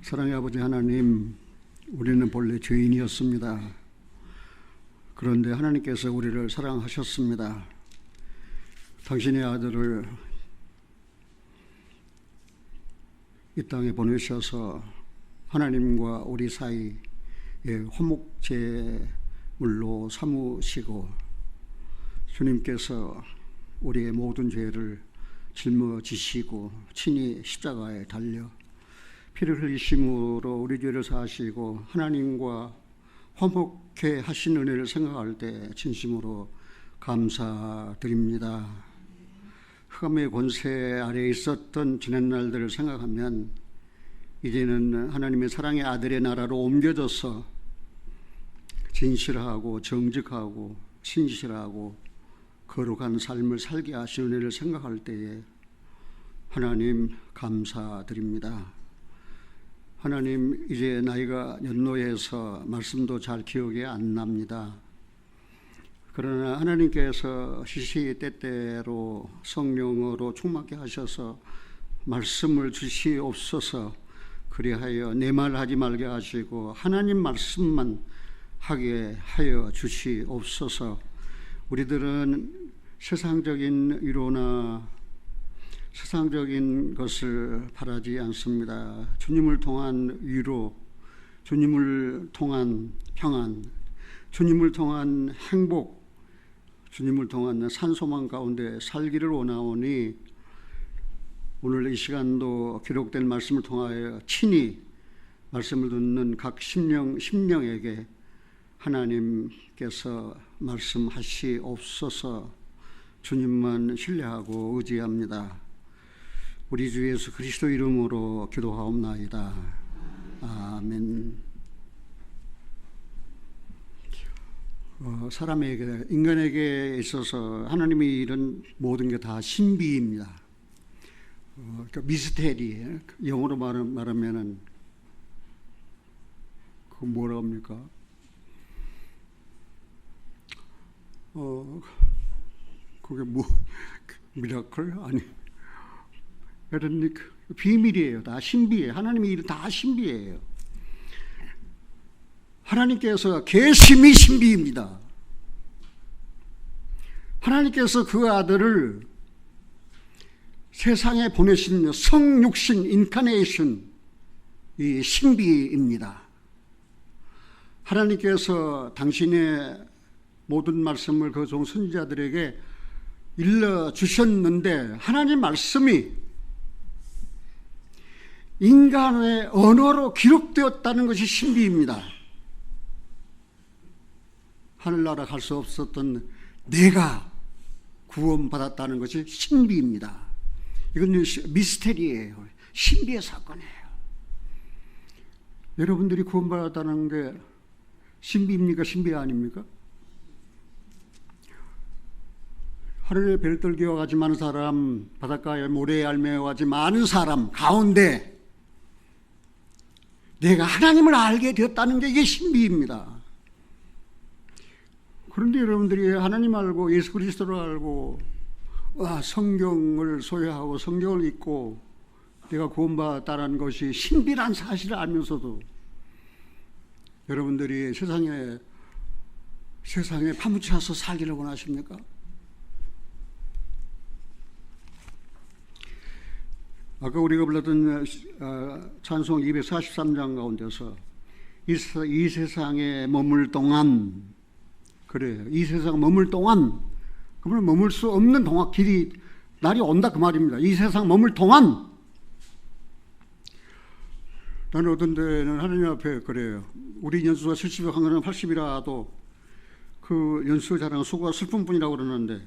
사랑의 아버지 하나님, 우리는 본래 죄인이었습니다. 그런데 하나님께서 우리를 사랑하셨습니다. 당신의 아들을 이 땅에 보내셔서 하나님과 우리 사이에 화목제물로 삼으시고, 주님께서 우리의 모든 죄를 짊어지시고 친히 십자가에 달려 피를 흘리심으로 우리 죄를 사하시고 하나님과 화목케 하신 은혜를 생각할 때 진심으로 감사드립니다. 흑암의 권세 아래에 있었던 지난 날들을 생각하면 이제는 하나님의 사랑의 아들의 나라로 옮겨져서 진실하고 정직하고 신실하고 거룩한 삶을 살게 하신 은혜를 생각할 때에 하나님 감사드립니다. 하나님, 이제 나이가 연노해서 말씀도 잘 기억이 안 납니다. 그러나 하나님께서 시시때때로 성령으로 충만케 하셔서 말씀을 주시옵소서. 그리하여 내 말 하지 말게 하시고 하나님 말씀만 하게 하여 주시옵소서. 우리들은 세상적인 위로나 세상적인 것을 바라지 않습니다. 주님을 통한 위로, 주님을 통한 평안, 주님을 통한 행복, 주님을 통한 산소망 가운데 살기를 원하오니 오늘 이 시간도 기록된 말씀을 통하여 친히 말씀을 듣는 각 심령에게 하나님께서 말씀하시옵소서. 주님만 신뢰하고 의지합니다. 우리 주 예수 그리스도 이름으로 기도하옵나이다. 아멘. 사람에게, 인간에게 있어서 하나님이 이런 모든 게 다 신비입니다. 미스테리, 영어로 말하면은 그 뭐라 합니까? 그게 뭐 미라클 아니? 비밀이에요. 다 신비예요. 하나님의 일은 다 신비예요. 하나님께서 계심이 신비입니다. 하나님께서 그 아들을 세상에 보내신 성육신 인카네이션, 이 신비입니다. 하나님께서 당신의 모든 말씀을 그 종 선지자들에게 일러주셨는데 하나님 말씀이 인간의 언어로 기록되었다는 것이 신비입니다. 하늘나라 갈 수 없었던 내가 구원받았다는 것이 신비입니다. 이건 미스테리예요. 신비의 사건이에요. 여러분들이 구원받았다는 게 신비입니까? 신비 아닙니까? 하늘에 별들 기어가지 많은 사람, 바닷가에 모래에 알매어가지 많은 사람 가운데 내가 하나님을 알게 되었다는 게 이게 신비입니다. 그런데 여러분들이 하나님 알고 예수 그리스도를 알고 성경을 소유하고 성경을 읽고 내가 구원받았다는 것이 신비란 사실을 알면서도 여러분들이 세상에 파묻혀서 살기를 원하십니까? 아까 우리가 불렀던 찬송 243장 가운데서 이 세상에 머물 동안, 그래요. 이 세상 머물 동안, 그러면 머물 수 없는 길이 날이 온다 그 말입니다. 이 세상 머물 동안. 나는 어떤 데는 하나님 앞에 그래요. 우리 연수가 70여 강건은 80이라도 그 연수 자랑 수고가 슬픈 뿐이라고 그러는데,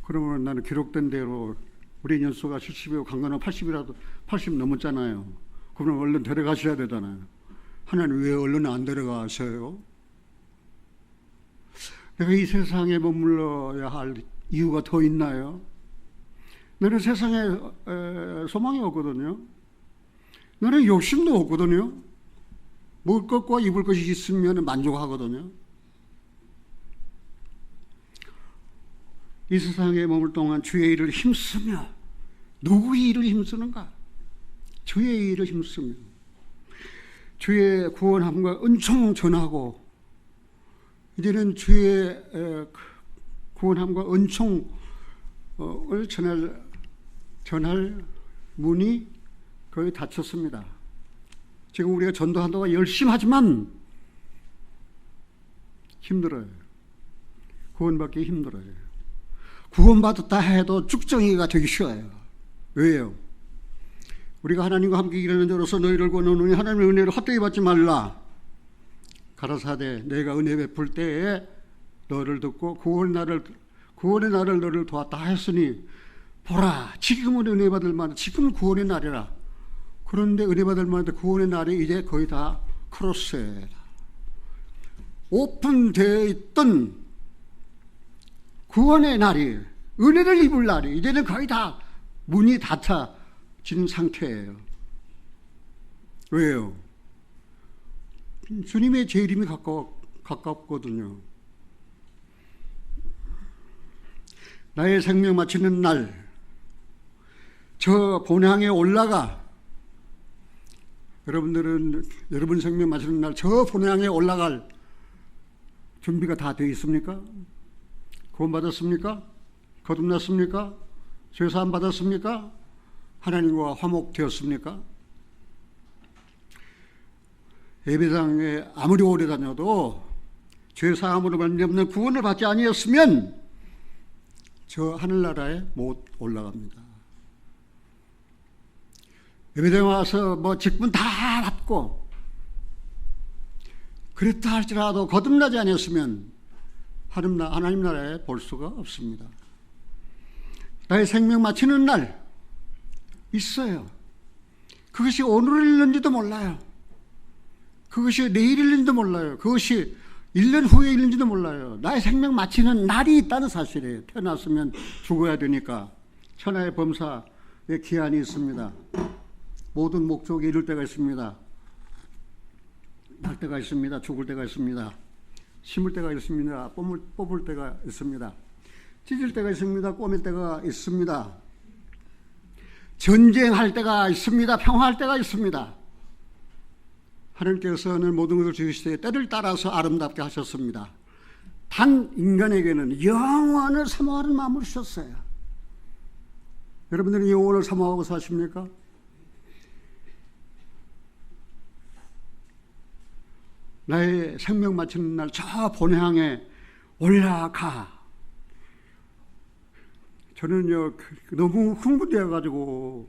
그러면 나는 기록된 대로 우리 연수가 70이고 강건은 80이라도 80 넘었잖아요. 그러면 얼른 데려가셔야 되잖아요. 하나님 왜 얼른 안 데려가셔요? 내가 이 세상에 머물러야 할 이유가 더 있나요? 너는 세상에 소망이 없거든요. 너는 욕심도 없거든요. 먹을 것과 입을 것이 있으면 만족하거든요. 이 세상에 머물 동안 주의 일을 힘쓰며, 누구의 일을 힘쓰는가? 주의 일을 힘쓰며 주의 구원함과 은총 전하고 이제는 주의 구원함과 은총을 전할 문이 거의 닫혔습니다. 지금 우리가 전도한다고 열심히 하지만 힘들어요. 구원받기 힘들어요. 구원받았다 해도 쭉정이가 되기 쉬워요. 왜요? 우리가 하나님과 함께 일하는 자로서 너희를 권하노니 하나님의 은혜를 헛되이 받지 말라. 가라사대 내가 은혜 베풀 때에 너를 듣고 구원의 날을 너를 도왔다 했으니 보라 지금은 은혜 받을 만한 지금 구원의 날이라. 그런데 은혜 받을 만한데 구원의 날이 이제 거의 다 크로스해라. 오픈되어 있던 구원의 날이 은혜를 입을 날이 이제는 거의 다 문이 닫혀진 상태예요. 왜요? 주님의 재림이 가깝거든요. 나의 생명 마치는 날, 저 본향에 올라가. 여러분 생명 마치는 날 저 본향에 올라갈 준비가 다 되어 있습니까? 구원받았습니까? 거듭났습니까? 죄사함 받았습니까? 하나님과 화목되었습니까? 예배당에 아무리 오래 다녀도 죄사함으로 말미암는 구원을 받지 아니었으면 저 하늘나라에 못 올라갑니다. 예배당에 와서 직분 다 받고 그랬다 할지라도 거듭나지 않았으면 하나님 나라에 볼 수가 없습니다. 나의 생명 마치는 날 있어요. 그것이 오늘 일는지도 몰라요. 그것이 내일 일는지도 몰라요. 그것이 1년 후에 일는지도 몰라요. 나의 생명 마치는 날이 있다는 사실이에요. 태어났으면 죽어야 되니까. 천하의 범사의 기한이 있습니다. 모든 목적이 이룰 때가 있습니다. 날 때가 있습니다. 죽을 때가 있습니다. 심을 때가 있습니다. 뽑을 때가 있습니다. 찢을 때가 있습니다. 꼬맬 때가 있습니다. 전쟁할 때가 있습니다. 평화할 때가 있습니다. 하나님께서는 모든 것을 지으시되 때를 따라서 아름답게 하셨습니다. 단 인간에게는 영원을 사모하는 마음을 주셨어요. 여러분들은 영원을 사모하고 사십니까? 나의 생명 마치는 날 저 본향에 올라가. 저는요 너무 흥분되어가지고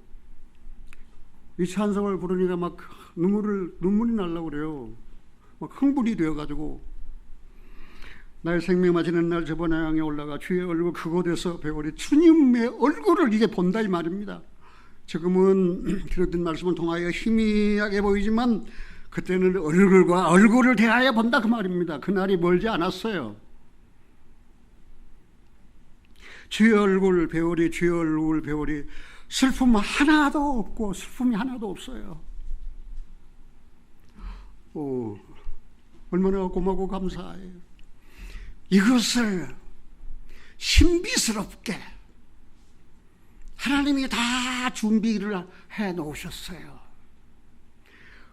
이 찬송을 부르니까 막 눈물이 나려고 그래요. 막 흥분이 되어가지고 나의 생명 마치는 날 저 본향에 올라가 주의 얼굴 그곳에서 배우리. 주님의 얼굴을 이제 본다 이 말입니다. 지금은 들었던 말씀을 통하여 희미하게 보이지만 그때는 얼굴과 얼굴을 대하여 본다 그 말입니다. 그날이 멀지 않았어요. 주의 얼굴 배우리. 주의 얼굴 배우리. 슬픔 하나도 없고 슬픔이 하나도 없어요. 얼마나 고마고 감사해요. 이것을 신비스럽게 하나님이 다 준비를 해 놓으셨어요.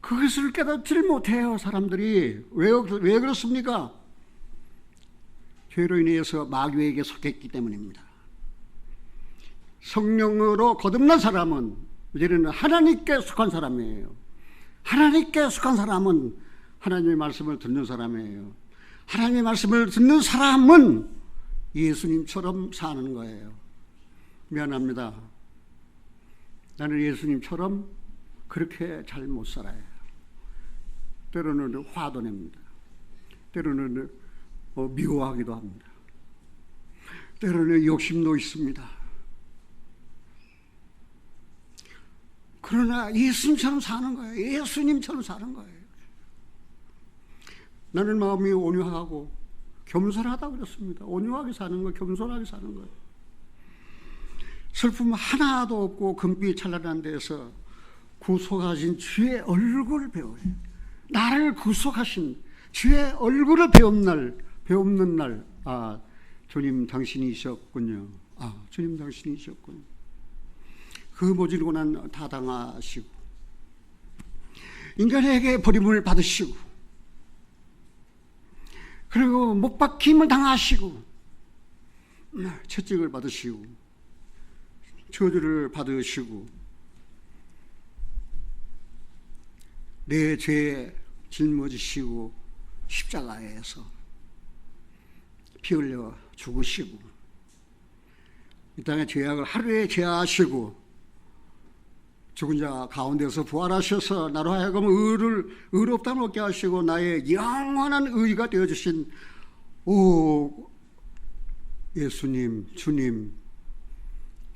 그것을 깨닫지를 못해요. 사람들이. 왜 그렇습니까? 죄로 인해서 마귀에게 속했기 때문입니다. 성령으로 거듭난 사람은 이제는 하나님께 속한 사람이에요. 하나님께 속한 사람은 하나님의 말씀을 듣는 사람이에요. 하나님의 말씀을 듣는 사람은 예수님처럼 사는 거예요. 미안합니다. 나는 예수님처럼 그렇게 잘 못 살아요. 때로는 화도 냅니다. 때로는 미워하기도 합니다. 때로는 욕심도 있습니다. 그러나 예수님처럼 사는 거예요. 예수님처럼 사는 거예요. 나는 마음이 온유하고 겸손하다고 그랬습니다. 온유하게 사는 거, 겸손하게 사는 거예요. 슬픔 하나도 없고 금빛 찬란한 데서 구속하신 주의 얼굴을 배워요. 나를 구속하신 주의 얼굴을 배우는 날, 주님 당신이셨군요. 주님 당신이셨군요. 그 모질고 난 다 당하시고 인간에게 버림을 받으시고, 그리고 못 박힘을 당하시고, 채찍을 받으시고, 저주를 받으시고, 내 죄에 짊어지시고 십자가에서 피 흘려 죽으시고, 이 땅의 죄악을 하루에 제하시고 죽은 자 가운데서 부활하셔서 나로 하여금 의롭다 먹게 하시고 나의 영원한 의가 되어주신 오 예수님, 주님,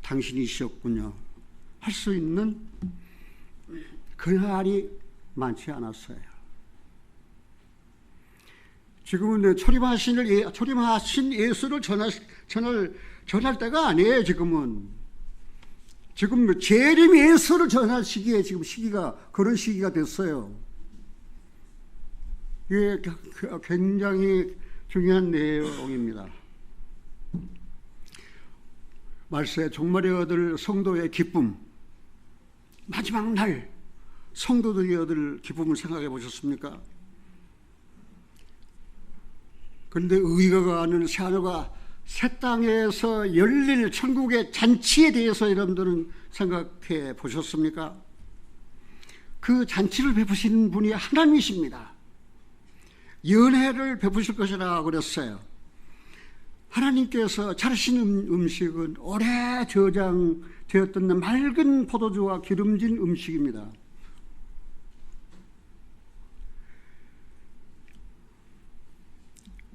당신이셨군요 할 수 있는 그날이 많지 않았어요. 지금은 초림하신 예수를 전할 때가 아니에요. 지금 재림 예수를 전할 시기에 지금 그런 시기가 됐어요. 이게 굉장히 중요한 내용입니다. 말세 종말에 얻을 성도의 기쁨, 마지막 날 성도들이 얻을 기쁨을 생각해 보셨습니까? 그런데 의가 가는 새하늘과 새 땅에서 열릴 천국의 잔치에 대해서 여러분들은 생각해 보셨습니까? 그 잔치를 베푸시는 분이 하나님이십니다. 연회를 베푸실 것이라 그랬어요. 하나님께서 차리신 음식은 오래 저장되었던 맑은 포도주와 기름진 음식입니다.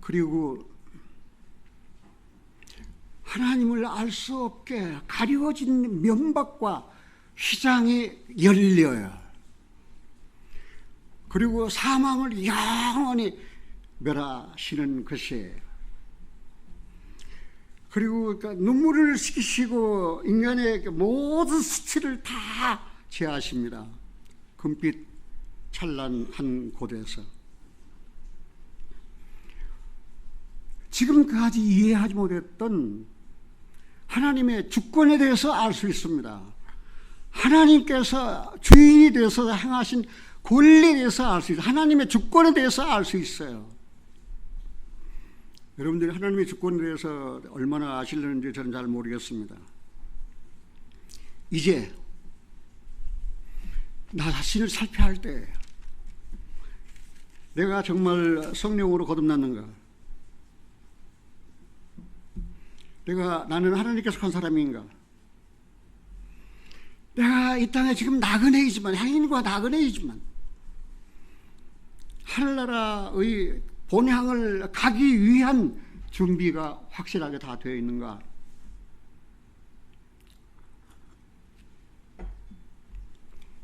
그리고 하나님을 알 수 없게 가리워진 면박과 휘장이 열려요. 그리고 사망을 영원히 멸하시는 것이에요. 그리고 눈물을 씻기시고 인간의 모든 수치를 다 제하십니다. 금빛 찬란한 곳에서. 지금까지 이해하지 못했던 하나님의 주권에 대해서 알 수 있습니다. 하나님께서 주인이 되어서 행하신 권리에 대해서 알 수 있어요. 하나님의 주권에 대해서 알 수 있어요. 여러분들이 하나님의 주권에 대해서 얼마나 아시려는지 저는 잘 모르겠습니다. 이제 나 자신을 살펴야 할 때 내가 정말 성령으로 거듭났는가? 나는 하나님께 속한 사람인가? 내가 이 땅에 지금 나그네이지만, 행인과 나그네이지만 하늘나라의 본향을 가기 위한 준비가 확실하게 다 되어 있는가?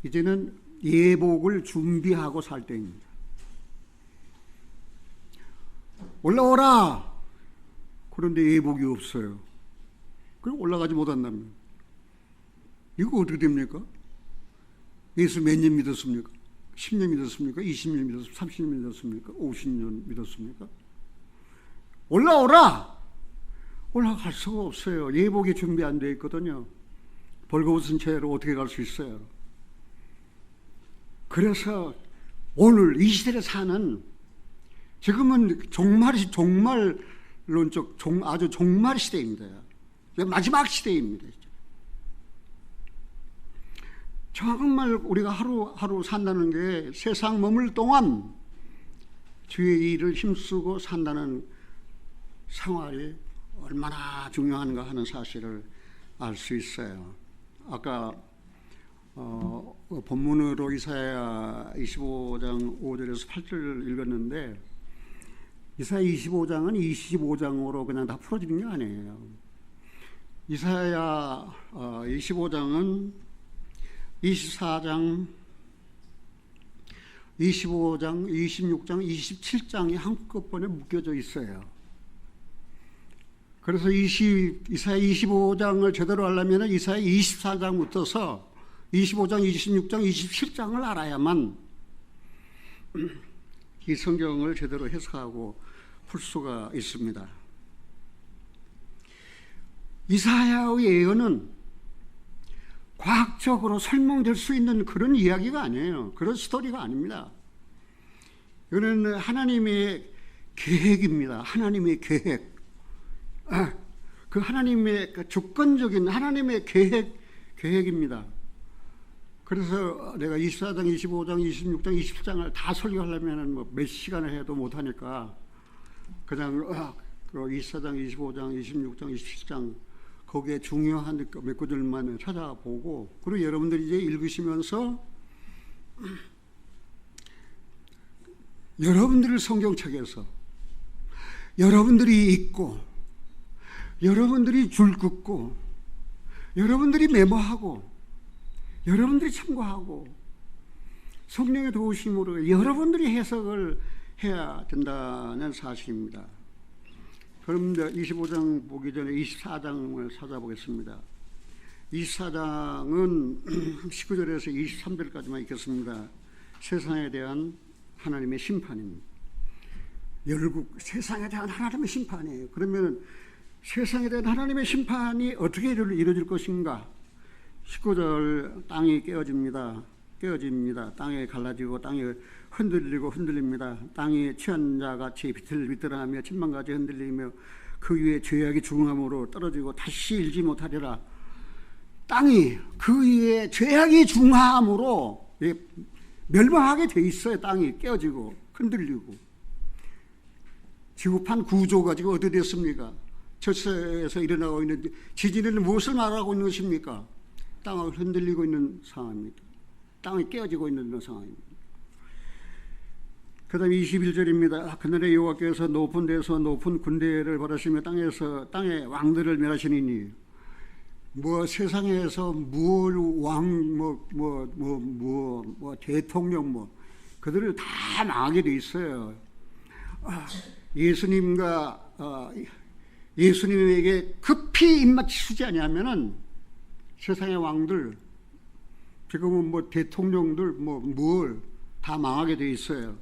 이제는 예복을 준비하고 살 때입니다. 올라오라! 그런데 예복이 없어요. 그럼 올라가지 못한다면 이거 어떻게 됩니까? 예수 몇 년 믿었습니까? 10년 믿었습니까? 20년 믿었습니까? 30년 믿었습니까? 50년 믿었습니까? 올라오라! 올라갈 수가 없어요. 예복이 준비 안 되어 있거든요. 벌거벗은 채로 어떻게 갈 수 있어요? 그래서 오늘 이 시대에 사는, 지금은 아주 종말 시대입니다. 마지막 시대입니다. 정말 우리가 하루하루 산다는 게 세상 머물 동안 주의 일을 힘쓰고 산다는 생활이 얼마나 중요한가 하는 사실을 알 수 있어요. 아까 본문으로 이사야 25장 5절에서 8절을 읽었는데, 이사야 25장은 25장으로 그냥 다 풀어지는 게 아니에요. 이사야 25장은 24장, 25장, 26장, 27장이 한꺼번에 묶여져 있어요. 그래서 이사야 25장을 제대로 하려면 이사야 24장부터서 25장, 26장, 27장을 알아야만 이 성경을 제대로 해석하고 풀 수가 있습니다. 이사야의 예언은 과학적으로 설명될 수 있는 그런 이야기가 아니에요. 그런 스토리가 아닙니다. 이거는 하나님의 계획입니다. 하나님의 계획. 그 하나님의 주권적인 하나님의 계획입니다. 그래서 내가 24장, 25장, 26장, 27장을 다 설교하려면 뭐 몇 시간을 해도 못하니까 그냥 24장, 25장, 26장, 27장 거기에 중요한 몇 구절만 찾아보고, 그리고 여러분들이 이제 읽으시면서 여러분들을 성경책에서 여러분들이 읽고 여러분들이 줄 긋고 여러분들이 메모하고 여러분들이 참고하고 성령의 도우심으로 여러분들이 해석을 해야 된다는 사실입니다. 그럼 25장 보기 전에 24장을 찾아보겠습니다. 24장은 19절에서 23절까지만 읽겠습니다. 세상에 대한 하나님의 심판입니다. 열국 세상에 대한 하나님의 심판이에요. 그러면 세상에 대한 하나님의 심판이 어떻게 이루어질 것인가? 19절 땅이 깨어집니다. 땅이 갈라지고 땅이 흔들립니다. 땅이 취한 자같이 비틀비틀하며 침망같이 흔들리며 그 위에 죄악이 중함으로 떨어지고 다시 일지 못하리라. 땅이 그 위에 죄악이 중함으로 멸망하게 돼 있어요. 땅이 깨어지고 흔들리고. 지구판 구조가 지금 어떻게 됐습니까? 저세에서 일어나고 있는 지진은 무엇을 말하고 있는 것입니까? 땅을 흔들리고 있는 상황입니다. 땅이 깨어지고 있는 상황입니다. 그 다음에 21절입니다. 그날에 여호와께서 높은 데서 높은 군대를 벌하시며 땅의 왕들을 멸하시니니, 세상에서 대통령 그들을 다 망하게 돼 있어요. 예수님에게 급히 입맞추지 아니하면은 세상의 왕들, 지금은 대통령들 다 망하게 돼 있어요.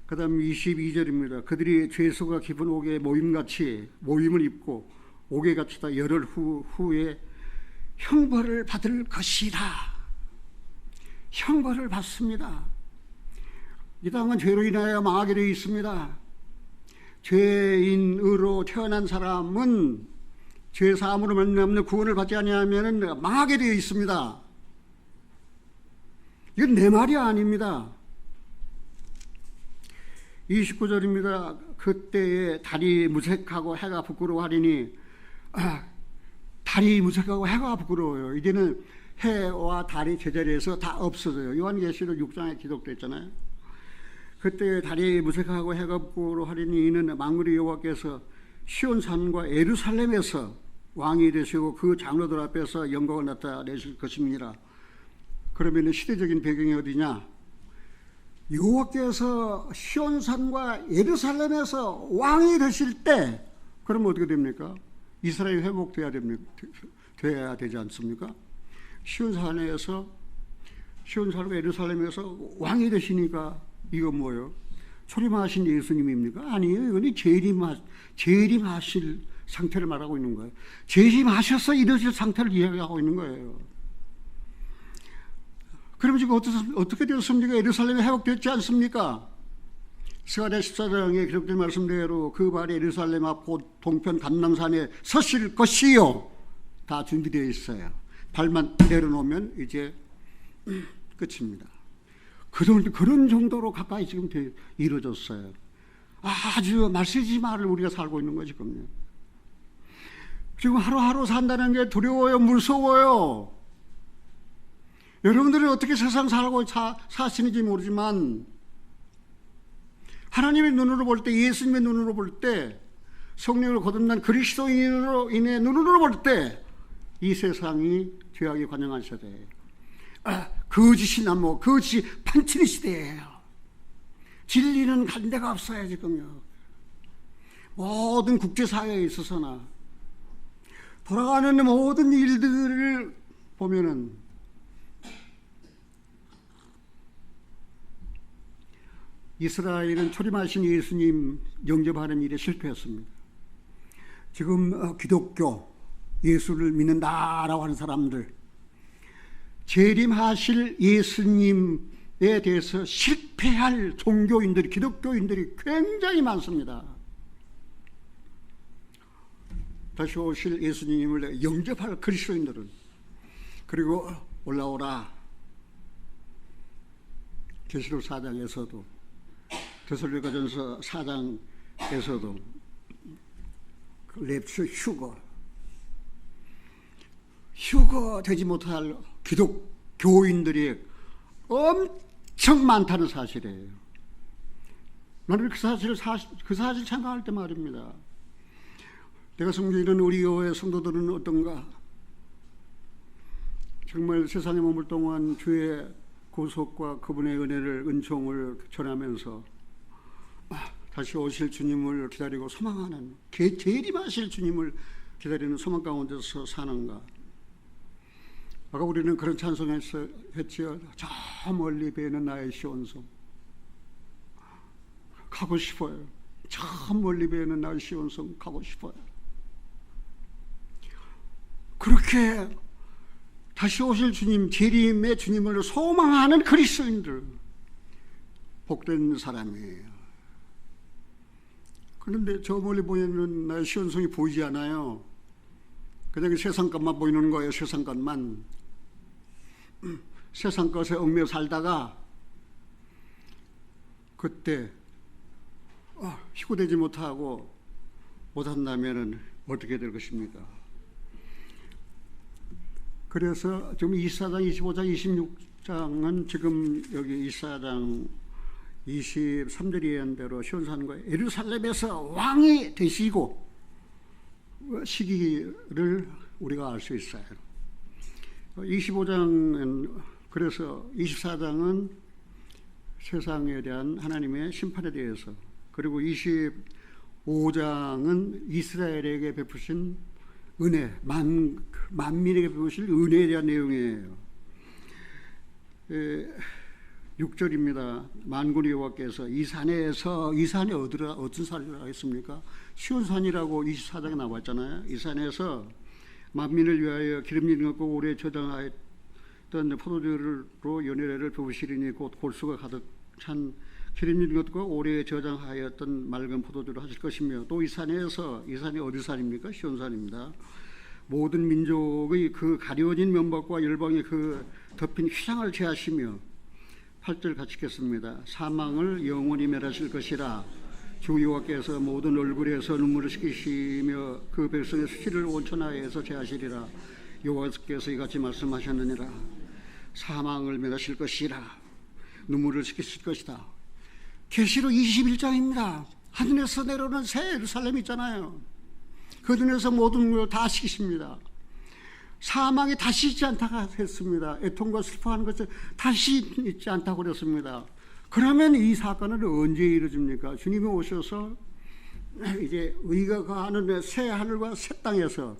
그 다음 22절입니다. 그들이 죄수가 깊은 옥에 모임을 입고 옥에 갇히다 열흘 후에 형벌을 받을 것이라. 형벌을 받습니다. 이 땅은 죄로 인하여 망하게 되어 있습니다. 죄인으로 태어난 사람은 죄 사함으로 말미암는 구원을 받지 아니하면 망하게 되어 있습니다. 이건 내 말이 아닙니다. 29절입니다. 그때에 달이 무색하고 해가 부끄러워하리니, 달이 무색하고 해가 부끄러워요. 이제는 해와 달이 제자리에서 다 없어져요. 요한계시록 6장에 기록되어 있잖아요. 그때 달이 무색하고 해가 부끄러워하리니 이는 만군의 여호와께서 시온산과 예루살렘에서 왕이 되시고 그 장로들 앞에서 영광을 나타내실 것입니다. 그러면 시대적인 배경이 어디냐? 여호와께서 시온산과 예루살렘에서 왕이 되실 때, 그러면 어떻게 됩니까? 이스라엘이 회복돼야 돼야 되지 않습니까? 시온산과 예루살렘에서 왕이 되시니까 이거 뭐예요? 초림하신 예수님입니까? 아니에요. 이건 재림하실 상태를 말하고 있는 거예요. 재림하셔서 이루어질 상태를 이야기하고 있는 거예요. 그럼 지금 어떻게 되었습니까? 예루살렘이 회복됐지 않습니까? 스가랴 14장에 기록된 말씀대로 그 발이 예루살렘 앞 곧 동편 감람산에 서실 것이요. 다 준비되어 있어요. 발만 내려놓으면 이제 끝입니다. 그런 정도로 가까이 지금 이루어졌어요. 아주 말쓰지 말을 우리가 살고 있는 거지, 지금요. 지금 하루하루 산다는 게 두려워요, 무서워요. 여러분들은 어떻게 세상 살고 사시는지 모르지만 하나님의 눈으로 볼 때, 예수님의 눈으로 볼 때, 성령을 거듭난 그리스도인으로 인해 눈으로 볼 때 이 세상이 죄악이 관영한 세대예요. 거짓이 난무, 거짓이 판치는 시대예요. 진리는 간 데가 없어요, 지금요. 모든 국제사회에 있어서나 돌아가는 모든 일들을 보면은 이스라엘은 초림하신 예수님 영접하는 일에 실패했습니다. 지금 기독교, 예수를 믿는다라고 하는 사람들, 재림하실 예수님에 대해서 실패할 종교인들이, 기독교인들이 굉장히 많습니다. 다시 오실 예수님을 영접할 그리스도인들은, 그리고 올라오라, 계시록 4장에서도, 데살로니가전서 4장에서도 랩처 휴거 되지 못할 기독교인들이 엄청 많다는 사실이에요. 나는 그 사실 생각할 때 말입니다. 내가 섬기는 우리 교회 성도들은 어떤가? 정말 세상에 머물 동안 주의 구속과 그분의 은혜를, 은총을 전하면서 다시 오실 주님을 기다리고 소망하는, 재림하실 주님을 기다리는 소망 가운데서 사는가? 아까 우리는 그런 찬송에서 했지요. 저 멀리 배는 나의 시온성. 가고 싶어요. 저 멀리 배는 나의 시온성 가고 싶어요. 그렇게 다시 오실 주님, 재림의 주님을 소망하는 그리스도인들, 복된 사람이에요. 그런데 저 멀리 보이는 나의 시온성이 보이지 않아요. 그냥 세상 것만 보이는 거예요. 세상 것만. 세상 것에 얽매여 살다가 그때 희구되지 못하고 못한다면 어떻게 될 것입니까? 그래서 지금 24장, 25장, 26장은 지금 여기 24장 23절에 의한 대로 시온산과 예루살렘에서 왕이 되시고 시기를 우리가 알 수 있어요. 25장은, 그래서 24장은 세상에 대한 하나님의 심판에 대해서, 그리고 25장은 이스라엘에게 베푸신 은혜, 만민에게 베푸실 은혜에 대한 내용이에요. 6절입니다. 만군의 여호와께서 이 산이 어떤 산이라고 했습니까? 시온산이라고 24장에 나왔잖아요. 이 산에서 만민을 위하여 기름진 것과 오래 저장하였던 포도주로 연회를 부으시리니 곧 골수가 가득 찬 기름진 것과 오래 저장하였던 맑은 포도주로 하실 것이며, 또 이 산이 어디 산입니까? 시온산입니다. 모든 민족의 그 가려진 면박과 열방의 그 덮인 휘장을 제하시며, 8절 같이 읽겠습니다. 사망을 영원히 멸하실 것이라. 주 여호와께서 모든 얼굴에서 눈물을 씻기시며 그 백성의 수치를 온천하에서 제하시리라. 여호와께서 이같이 말씀하셨느니라. 사망을 멸하실 것이라. 눈물을 씻기실 것이다. 계시록 21장입니다. 하늘에서 내려오는 새 예루살렘 있잖아요. 그 눈에서 모든 걸 다 씻기십니다. 사망이 다시 있지 않다고 했습니다. 애통과 슬퍼하는 것이 다시 있지 않다고 그랬습니다. 그러면 이 사건은 언제 이루어집니까? 주님이 오셔서 이제 의가 가는 새 하늘과 새 땅에서,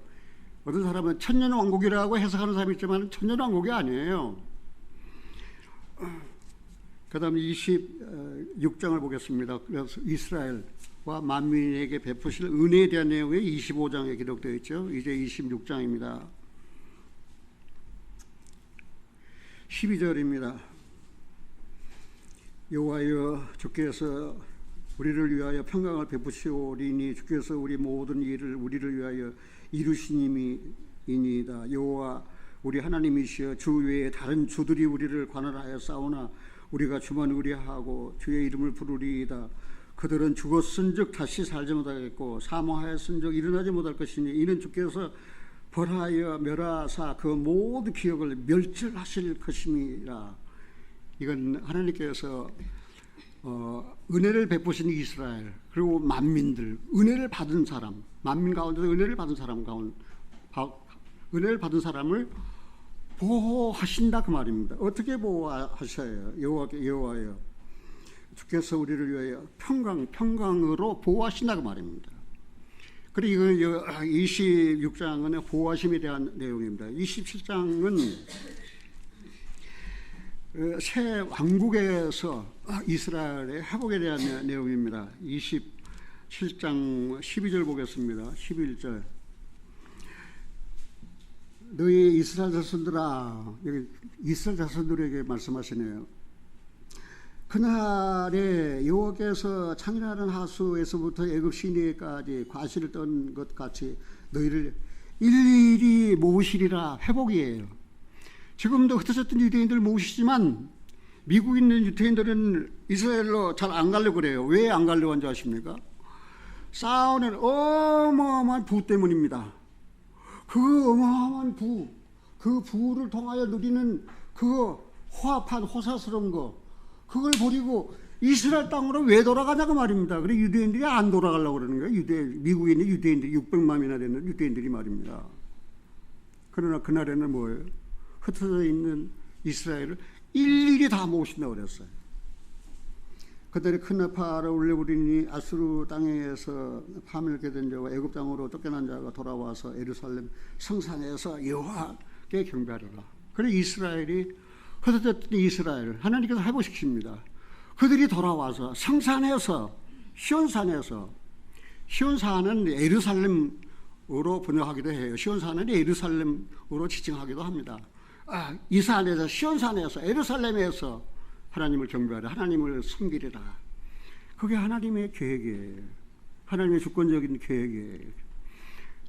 어떤 사람은 천년왕국이라고 해석하는 사람이 있지만 천년왕국이 아니에요. 그 다음에 26장을 보겠습니다. 그래서 이스라엘과 만민에게 베푸실 은혜에 대한 내용이 25장에 기록되어 있죠. 이제 26장입니다. 12절입니다. 여호와여, 주께서 우리를 위하여 평강을 베푸시오리니 주께서 우리 모든 일을 우리를 위하여 이루시님이니이다. 여호와 우리 하나님이시여, 주 외에 다른 주들이 우리를 관할하여 싸우나 우리가 주만 의뢰하고 주의 이름을 부르리이다. 그들은 죽었은즉 다시 살지 못하겠고 사망하였은즉 일어나지 못할 것이니 이는 주께서 벌하여 멸하사 그 모든 기억을 멸절하실 것임이라. 이건 하나님께서 은혜를 베푸신 이스라엘, 그리고 만민들, 은혜를 받은 사람, 만민 가운데서 은혜를 받은 사람 은혜를 받은 사람을 보호하신다 그 말입니다. 어떻게 보호하셔요? 여호와여, 주께서 우리를 위하여 평강으로 보호하신다 그 말입니다. 그리고 26장은 보호하심에 대한 내용입니다. 27장은 새 왕국에서 이스라엘의 회복에 대한 내용입니다. 27장 12절 보겠습니다. 11절. 너희 이스라엘 자손들아, 여기 이스라엘 자손들에게 말씀하시네요. 그날에 여호와께서 창이라는 하수에서부터 애굽 시내까지 과실을 떤 것 같이 너희를 일일이 모으시리라. 회복이에요. 지금도 흩어졌던 유대인들 모으시지만 미국에 있는 유대인들은 이스라엘로 잘 안 가려고 그래요. 왜 안 가려고 한지 아십니까? 싸우는 어마어마한 부 때문입니다. 그 어마어마한 부, 그 부를 통하여 누리는 그 호합한 호사스러운 거, 그걸 버리고 이스라엘 땅으로 왜 돌아가냐고 말입니다. 그래 유대인들이 안 돌아가려고 그러는 거예요. 미국에 있는 유대인들이 600만이나 되는 유대인들이 말입니다. 그러나 그날에는 뭐예요? 흩어져 있는 이스라엘을 일일이 다 모으신다고 그랬어요. 그들이 큰 나팔을 울려부리니 아수르 땅에서 파멸케 된 자와 애굽 땅으로 쫓겨난 자가 돌아와서 예루살렘 성산에서 여호와께 경배하리라. 그래 이스라엘이 흩어졌던 이스라엘 하나님께서 회복시킵니다. 그들이 돌아와서 성산에서 시온산은 예루살렘으로 번역하기도 해요. 시온산은 예루살렘으로 지칭하기도 합니다. 이 산에서 시온산에서 예루살렘에서 하나님을 경배하라, 하나님을 섬기리라. 그게 하나님의 계획이에요. 하나님의 주권적인 계획이에요.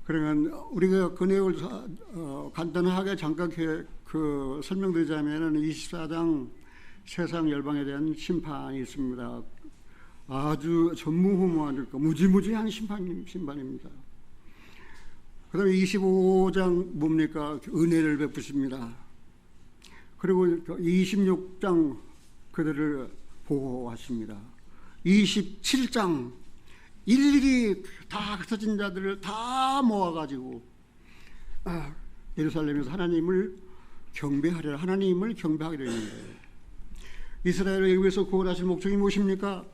그러면 우리가 그 내용을 간단하게 잠깐 설명드리자면 24장 세상 열방에 대한 심판이 있습니다. 아주 전무후무한 무지무지한 심판입니다. 그 다음에 25장 뭡니까? 은혜를 베푸십니다. 그리고 26장 그들을 보호하십니다. 27장 일일이 다 흩어진 자들을 다 모아가지고 예루살렘에서 하나님을 경배하리라, 하나님을 경배하기로 했는데 이스라엘을 애굽에서 구원하실 목적이 무엇입니까?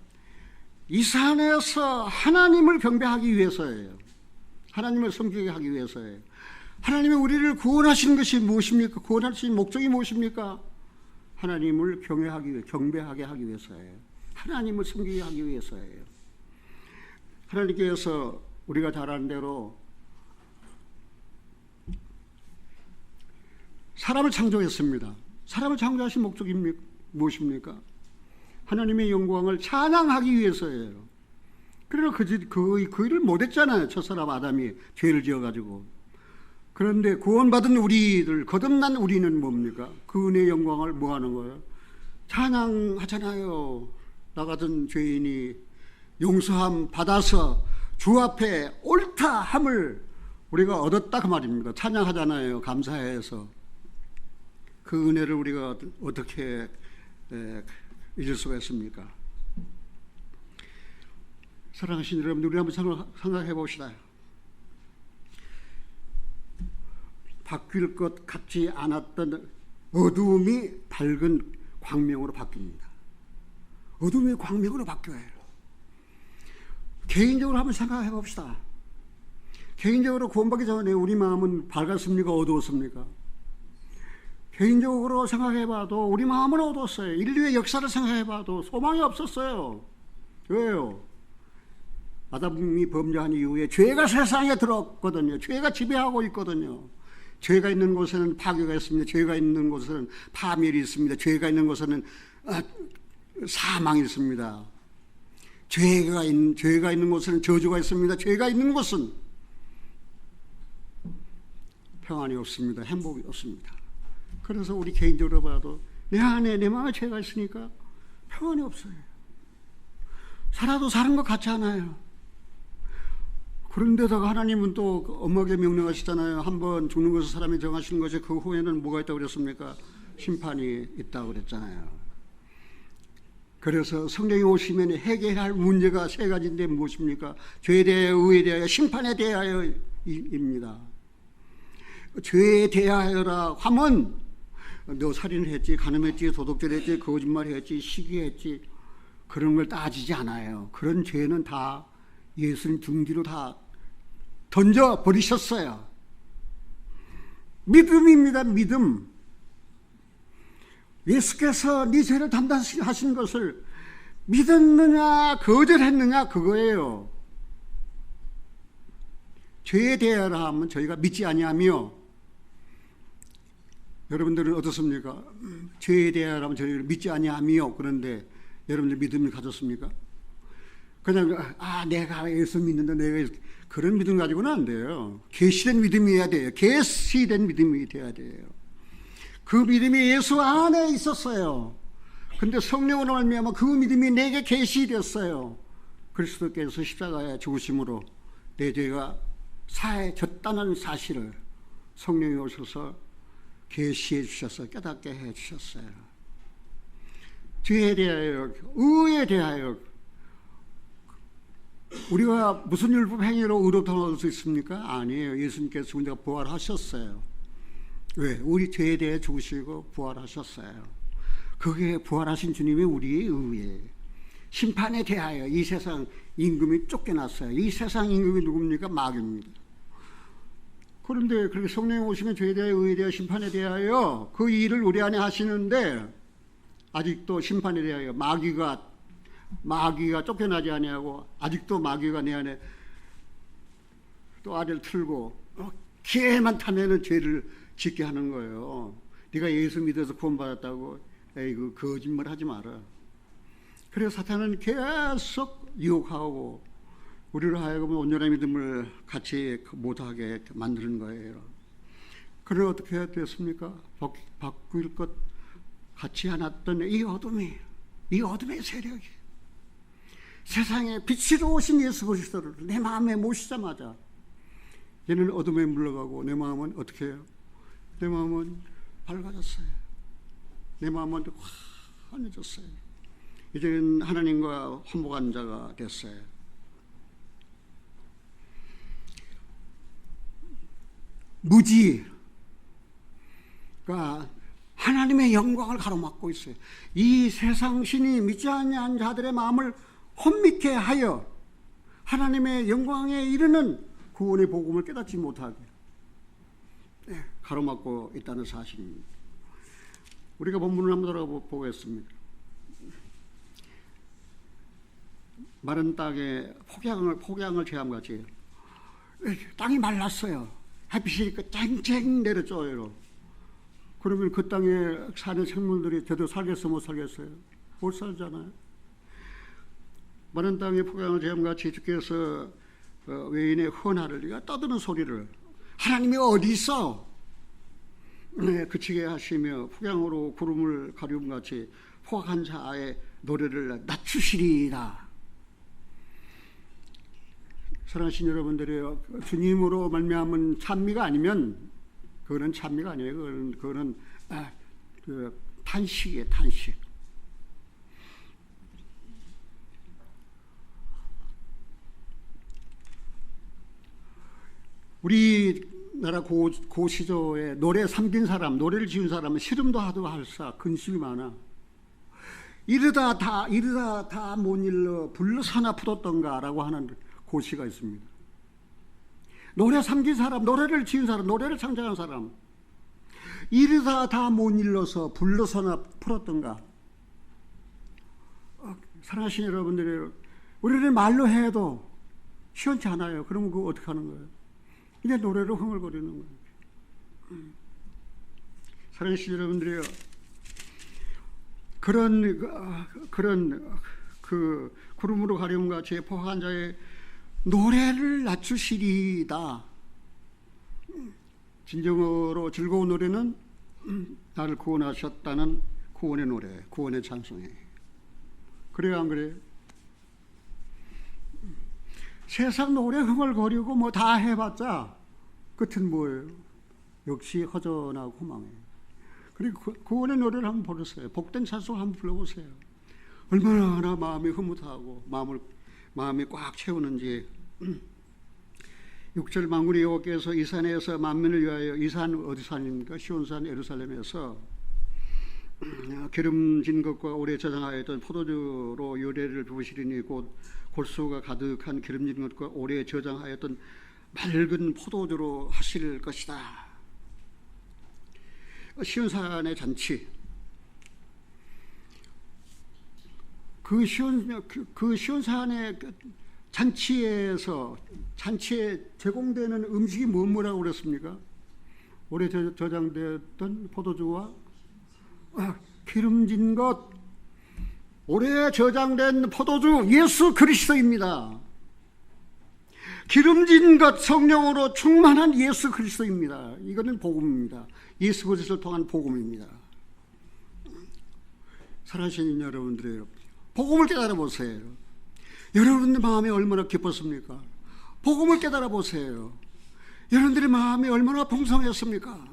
이 산에서 하나님을 경배하기 위해서예요. 하나님을 섬기게 하기 위해서예요. 하나님이 우리를 구원하신 것이 무엇입니까? 구원하신 목적이 무엇입니까? 하나님을 경배하게 하기 위해서예요. 하나님을 섬기게 하기 위해서예요. 하나님께서 우리가 잘 아는 대로 사람을 창조했습니다. 사람을 창조하신 목적이 무엇입니까? 하나님의 영광을 찬양하기 위해서예요. 그러나 그 일을 못했잖아요. 첫사람 아담이 죄를 지어가지고. 그런데 구원받은 우리들, 거듭난 우리는 뭡니까? 그 은혜의 영광을 뭐 하는 거예요? 찬양하잖아요. 나 같은 죄인이 용서함 받아서 주 앞에 옳다함을 우리가 얻었다 그 말입니다. 찬양하잖아요. 감사해서. 그 은혜를 우리가 어떻게 잊을 수가 있습니까? 사랑하신 여러분, 우리 한번 생각해 봅시다. 바뀔 것 같지 않았던 어두움이 밝은 광명으로 바뀝니다. 어둠이 광명으로 바뀌어요. 개인적으로 한번 생각해 봅시다. 개인적으로 구원받기 전에 우리 마음은 밝았습니까? 어두웠습니까? 개인적으로 생각해 봐도 우리 마음은 어두웠어요. 인류의 역사를 생각해 봐도 소망이 없었어요. 왜요? 아담이 범죄한 이후에 죄가 세상에 들어왔거든요. 죄가 지배하고 있거든요. 죄가 있는 곳에는 파괴가 있습니다. 죄가 있는 곳에는 파멸이 있습니다. 죄가 있는 곳에는 사망이 있습니다. 죄가 있는 곳에는 저주가 있습니다. 죄가 있는 곳은 평안이 없습니다. 행복이 없습니다. 그래서 우리 개인적으로 봐도 내 안에 내 마음에 죄가 있으니까 평안이 없어요. 살아도 사는 것 같지 않아요. 그런데다가 하나님은 또 엄하게 명령하시잖아요. 한번 죽는 것을 사람이 정하시는 것이 그 후에는 뭐가 있다고 그랬습니까? 심판이 있다고 그랬잖아요. 그래서 성령이 오시면 해결할 문제가 세 가지인데 무엇입니까? 죄에 대하여, 의에 대하여, 심판에 대하여입니다. 죄에 대하여라 하면 너 살인을 했지, 간음했지, 도둑질했지, 거짓말했지, 시기했지, 그런 걸 따지지 않아요. 그런 죄는 다 예수님 등 뒤로 다 던져버리셨어요. 믿음입니다. 믿음. 예수께서 네 죄를 담당하신 것을 믿었느냐 거절했느냐 그거예요. 죄에 대하여라 하면 저희가 믿지 아니하며 여러분들은 어떻습니까? 죄에 대하여라면 저희를 믿지 아니하며, 그런데 여러분들 믿음을 가졌습니까? 그냥 내가 예수 믿는다, 내가 그런 믿음 가지고는 안 돼요. 계시된 믿음이어야 돼요. 계시된 믿음이 돼야 돼요. 그 믿음이 예수 안에 있었어요. 근데 성령으로 말미암아 그 믿음이 내게 계시됐어요. 그리스도께서 십자가에 죽으심으로 내 죄가 사해졌다는 사실을 성령이 오셔서 계시해 주셔서 깨닫게 해 주셨어요. 죄에 대하여, 의에 대하여 우리가 무슨 율법 행위로 의롭다함을 얻을 수 있습니까? 아니에요. 예수님께서 우리가 부활하셨어요. 왜? 우리 죄에 대해 죽으시고 부활하셨어요. 그게 부활하신 주님이 우리의 의예요. 심판에 대하여 이 세상 임금이 쫓겨났어요. 이 세상 임금이 누굽니까? 마귀입니다. 그런데 그렇게 성령이 오시면 죄에 대하여, 의에 대하여, 심판에 대하여 그 일을 우리 안에 하시는데 아직도 심판에 대하여 마귀가 쫓겨나지 아니하고 아직도 마귀가 내 안에 또 알을 틀고 기회만 타면은 죄를 짓게 하는 거예요. 네가 예수 믿어서 구원받았다고 에이그 거짓말 하지 마라. 그래서 사탄은 계속 유혹하고 우리를 하여금 온전한 믿음을 같이 못하게 만드는 거예요. 그래 어떻게 해야 됐습니까? 바꿀 것 같지 않았던 이 어둠의 세력이 세상에 빛으로 오신 예수 그리스도를 내 마음에 모시자마자 얘는 어둠에 물러가고 내 마음은 어떻게 해요? 내 마음은 밝아졌어요. 내 마음은 환해졌어요. 이제는 하나님과 화목한 자가 됐어요. 무지가 하나님의 영광을 가로막고 있어요. 이 세상 신이 믿지 아니한 자들의 마음을 혼미케 하여 하나님의 영광에 이르는 구원의 복음을 깨닫지 못하게 가로막고 있다는 사실입니다. 우리가 본문을 한번 돌아보겠습니다. 마른 땅에 폭양을 체험같이 땅이 말랐어요. 햇빛이 쨍쨍 내려줘요. 그러면 그 땅에 사는 생물들이 제대로 살겠어 못 살겠어요? 못 살잖아요. 마른 땅에 폭양을 체험같이 주께서 외인의 헌화를 떠드는 소리를 하나님이 어디 있어? 그치게 하시며 폭양으로 구름을 가리움같이 포악한 자의 노래를 낮추시리이다. 사랑하신 여러분들이 주님으로 말미암은 찬미가 아니면 그거는 찬미가 아니에요. 그거는 탄식이에요. 탄식. 우리나라 고시조에 노래 삼긴 사람, 노래를 지은 사람은 시름도 하도 할사 근심이 많아. 이르다 다 못 일러 불러서나 풀었던가라고 하는 고시가 있습니다. 노래 삼긴 사람, 노래를 지은 사람, 노래를 창작한 사람, 이르다 다 못 일러서 불러서나 풀었던가. 사랑하신 여러분들이 우리는 말로 해도 시원치 않아요. 그러면 그거 어떻게 하는 거예요? 이제 노래로 흥얼거리는 거예요. 사랑하신 여러분들이요, 그런 그 구름으로 가려움 같이 포악한 자의 노래를 낮추시리이다. 진정으로 즐거운 노래는 나를 구원하셨다는 구원의 노래, 구원의 찬송이에요. 그래요, 안 그래요? 세상 노래 흥얼거리고 뭐 다 해봤자 끝은 뭐예요? 역시 허전하고 허망해요. 그리고 구원의 노래를 한번 부르세요. 복된 찬송 한번 불러보세요. 얼마나 마음이 흐뭇하고 마음이 꽉 채우는지. 6절 만군의 여호와께서 이 산에서 만민을 위하여, 이 산 어디 산입니까? 시온산 예루살렘에서 기름진 것과 오래 저장하였던 포도주로 요래를 부으시리니 곧 골수가 가득한 기름진 것과 오래 저장하였던 맑은 포도주로 하실 것이다. 시온산의 잔치, 그 시온산의 잔치에 제공되는 음식이 뭐라고 그랬습니까? 오래 저장되었던 포도주와 기름진 것, 오래 저장된 포도주 예수 그리스도입니다. 기름진 것, 성령으로 충만한 예수 그리스도입니다. 이거는 복음입니다. 예수 그리스도를 통한 복음입니다. 사랑하시는 여러분들이요, 복음을 깨달아 보세요. 여러분들 마음이 얼마나 기뻤습니까? 복음을 깨달아 보세요. 여러분들의 마음이 얼마나 풍성했습니까?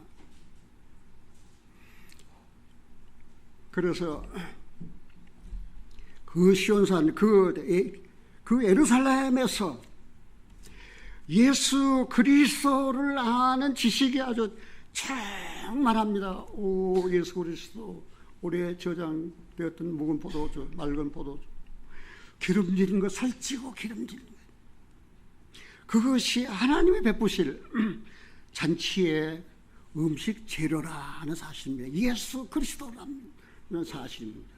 그래서 그 시온산, 그 예루살렘에서 예수 그리스도를 아는 지식이 아주 충만합니다. 오, 예수 그리스도, 오래 저장되었던 묵은 포도주, 맑은 포도주, 기름진 것, 살찌고 기름진 것, 그것이 하나님이 베푸실 잔치의 음식 재료라는 사실입니다. 예수 그리스도라는 사실입니다.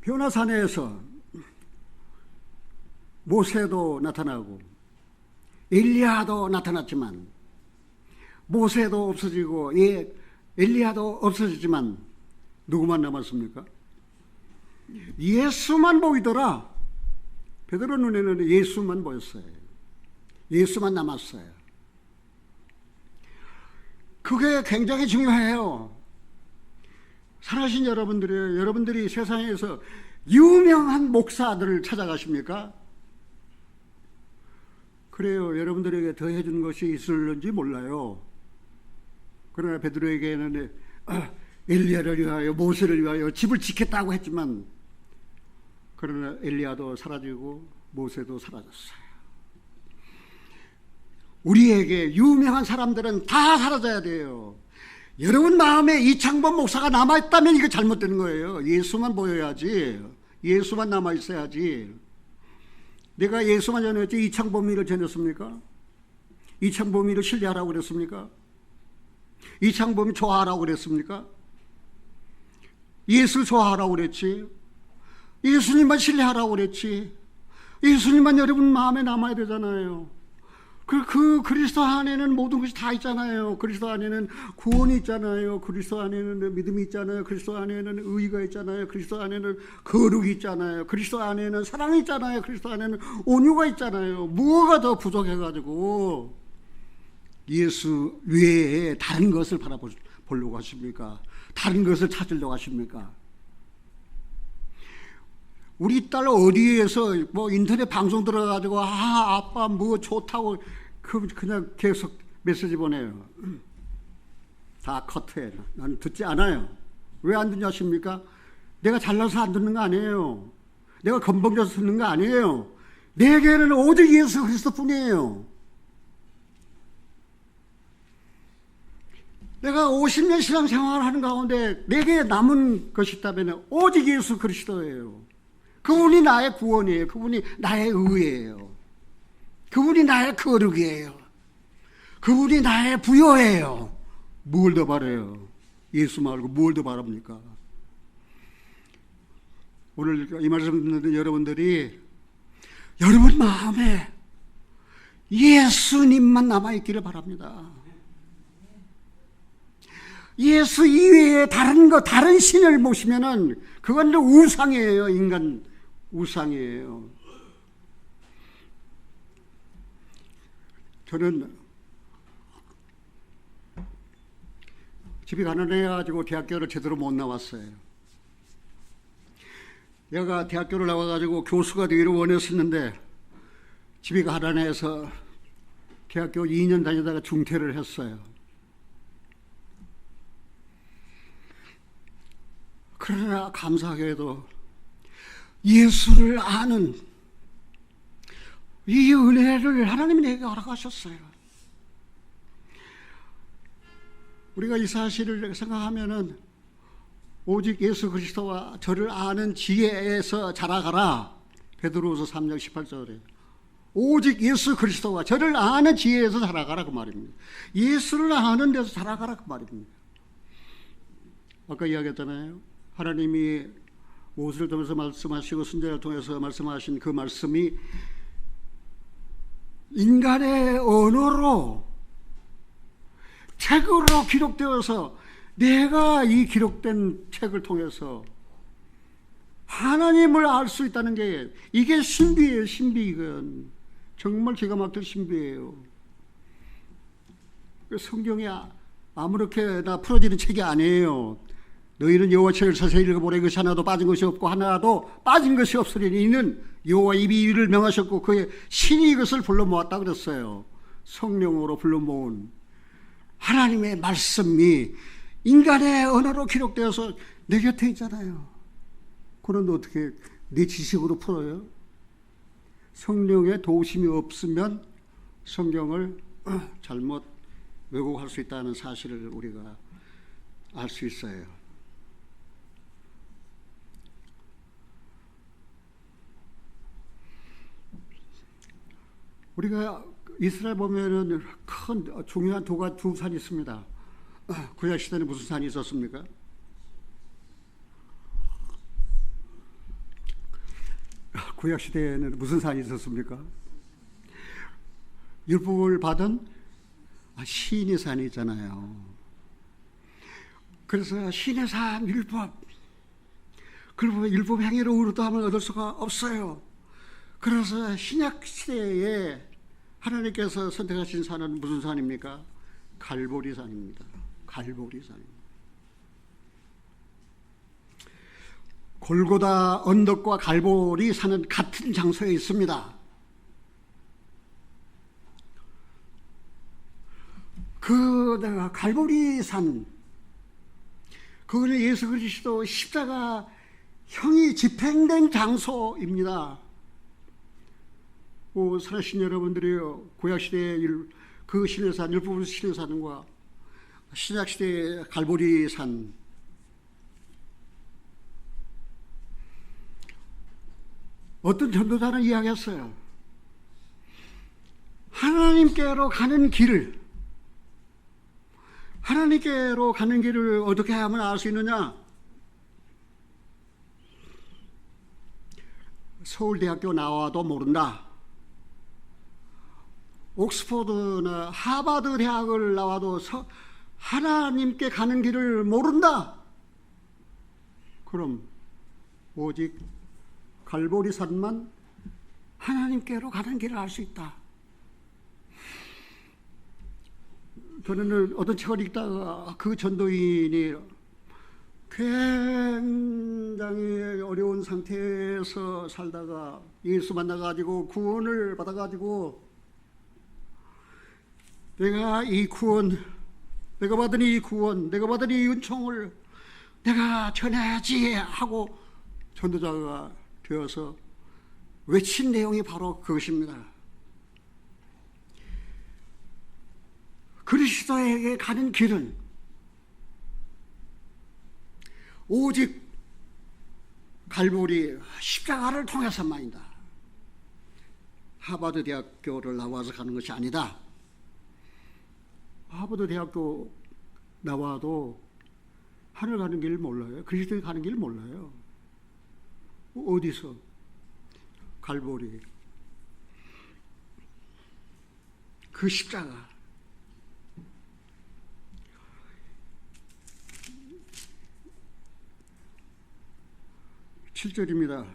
변화산에서 모세도 나타나고 엘리야도 나타났지만, 모세도 없어지고 엘리야도 없어지지만 누구만 남았습니까? 예수만 보이더라. 베드로 눈에는 예수만 보였어요. 예수만 남았어요. 그게 굉장히 중요해요. 살아계신 여러분들이 세상에서 유명한 목사들을 찾아가십니까? 그래요. 여러분들에게 더 해준 것이 있을는지 몰라요. 그러나 베드로에게는 엘리야를 위하여, 모세를 위하여 집을 짓겠다고 했지만, 그러나 엘리야도 사라지고 모세도 사라졌어요. 우리에게 유명한 사람들은 다 사라져야 돼요. 여러분 마음에 이창범 목사가 남아있다면 이거 잘못되는 거예요. 예수만 보여야지. 예수만 남아있어야지. 내가 예수만 전했지 이창범이를 전했습니까? 이창범이를 신뢰하라고 그랬습니까? 이창범이 좋아하라고 그랬습니까? 예수 좋아하라고 그랬지. 예수님만 신뢰하라고 그랬지. 예수님만 여러분 마음에 남아야 되잖아요. 그 그리스도 안에는 모든 것이 다 있잖아요. 그리스도 안에는 구원이 있잖아요. 그리스도 안에는 믿음이 있잖아요. 그리스도 안에는 의의가 있잖아요. 그리스도 안에는 거룩이 있잖아요. 그리스도 안에는 사랑이 있잖아요. 그리스도 안에는 온유가 있잖아요. 무엇가 더 부족해가지고 예수 외에 다른 것을 바라보려고 하십니까? 다른 것을 찾으려고 하십니까? 우리 딸 어디에서 뭐 인터넷 방송 들어가지고 아빠 뭐 좋다고 그냥 계속 메시지 보내요. 다 커트해. 나는 듣지 않아요. 왜 안 듣냐 하십니까? 내가 잘나서 안 듣는 거 아니에요. 내가 건방져서 듣는 거 아니에요. 내게는 오직 예수 그리스도 뿐이에요. 내가 50년 신앙생활을 하는 가운데 내게 남은 것이 있다면 오직 예수 그리스도예요. 그분이 나의 구원이에요. 그분이 나의 의예요. 그분이 나의 거룩이에요. 그분이 나의 부여예요. 뭘 더 바라요? 예수 말고 뭘 더 바랍니까? 오늘 이 말씀 듣는 여러분들이 여러분 마음에 예수님만 남아있기를 바랍니다. 예수 이외에 다른 신을 모시면은 그건 우상이에요. 인간 우상이에요. 저는 집이 가난해가지고 대학교를 제대로 못 나왔어요. 내가 대학교를 나와가지고 교수가 되기를 원했었는데 집이 가난해서 대학교 2년 다니다가 중퇴를 했어요. 그러나 감사하게도 예수를 아는 이 은혜를 하나님이 내게 허락하셨어요. 우리가 이 사실을 생각하면은 오직 예수 그리스도와 저를 아는 지혜에서 자라가라. 베드로후서 3장 18절에 오직 예수 그리스도와 저를 아는 지혜에서 자라가라 그 말입니다. 예수를 아는 데서 자라가라 그 말입니다. 아까 이야기했잖아요. 하나님이 모세를 통해서 말씀하시고 선지자를 통해서 말씀하신 그 말씀이 인간의 언어로 책으로 기록되어서 내가 이 기록된 책을 통해서 하나님을 알 수 있다는 게 이게 신비예요. 신비. 이건 정말 기가 막힐 신비예요. 성경이 아무렇게나 풀어지는 책이 아니에요. 너희는 여호와 책을 서서히 읽어보라. 이것이 하나도 빠진 것이 없고 하나도 빠진 것이 없으리니 이는 여호와 입이 이를 명하셨고 그의 신이 이것을 불러 모았다 그랬어요. 성령으로 불러 모은 하나님의 말씀이 인간의 언어로 기록되어서 내 곁에 있잖아요. 그런데 어떻게 내 지식으로 풀어요? 성령의 도우심이 없으면 성경을 잘못 왜곡할 수 있다는 사실을 우리가 알 수 있어요. 우리가 이스라엘 보면은 큰 중요한 두 산이 있습니다. 구약 시대는 무슨 산이 있었습니까? 구약 시대에는 무슨 산이 있었습니까? 율법을 받은 시인의 산이 있잖아요. 그래서 시인의 산 율법, 그리고 율법 행위로 의로도함을 얻을 수가 없어요. 그래서 신약 시대에 하나님께서 선택하신 산은 무슨 산입니까? 갈보리 산입니다. 갈보리 산입니다. 골고다 언덕과 갈보리 산은 같은 장소에 있습니다. 그 갈보리 산, 그거는 예수 그리스도 십자가 형이 집행된 장소입니다. 사신 여러분들이요, 구약시대의 그 시내산, 율법 시내산과 신약시대의 갈보리 산, 어떤 전도자는 이야기했어요. 하나님께로 가는 길을 어떻게 하면 알 수 있느냐? 서울대학교 나와도 모른다. 옥스퍼드나 하버드 대학을 나와도 하나님께 가는 길을 모른다. 그럼 오직 갈보리 산만 하나님께로 가는 길을 알 수 있다. 저는 어떤 책을 읽다가 그 전도인이 굉장히 어려운 상태에서 살다가 예수 만나가지고 구원을 받아가지고 내가 받은 이 구원, 내가 받은 이 은총을 내가 전해야지 하고 전도자가 되어서 외친 내용이 바로 그것입니다. 그리스도에게 가는 길은 오직 갈보리 십자가를 통해서만이다. 하버드 대학교를 나와서 가는 것이 아니다. 하버드 대학교 나와도 하늘 가는 길 몰라요. 그리스도에 가는 길 몰라요. 어디서? 갈보리. 그 십자가. 7절입니다.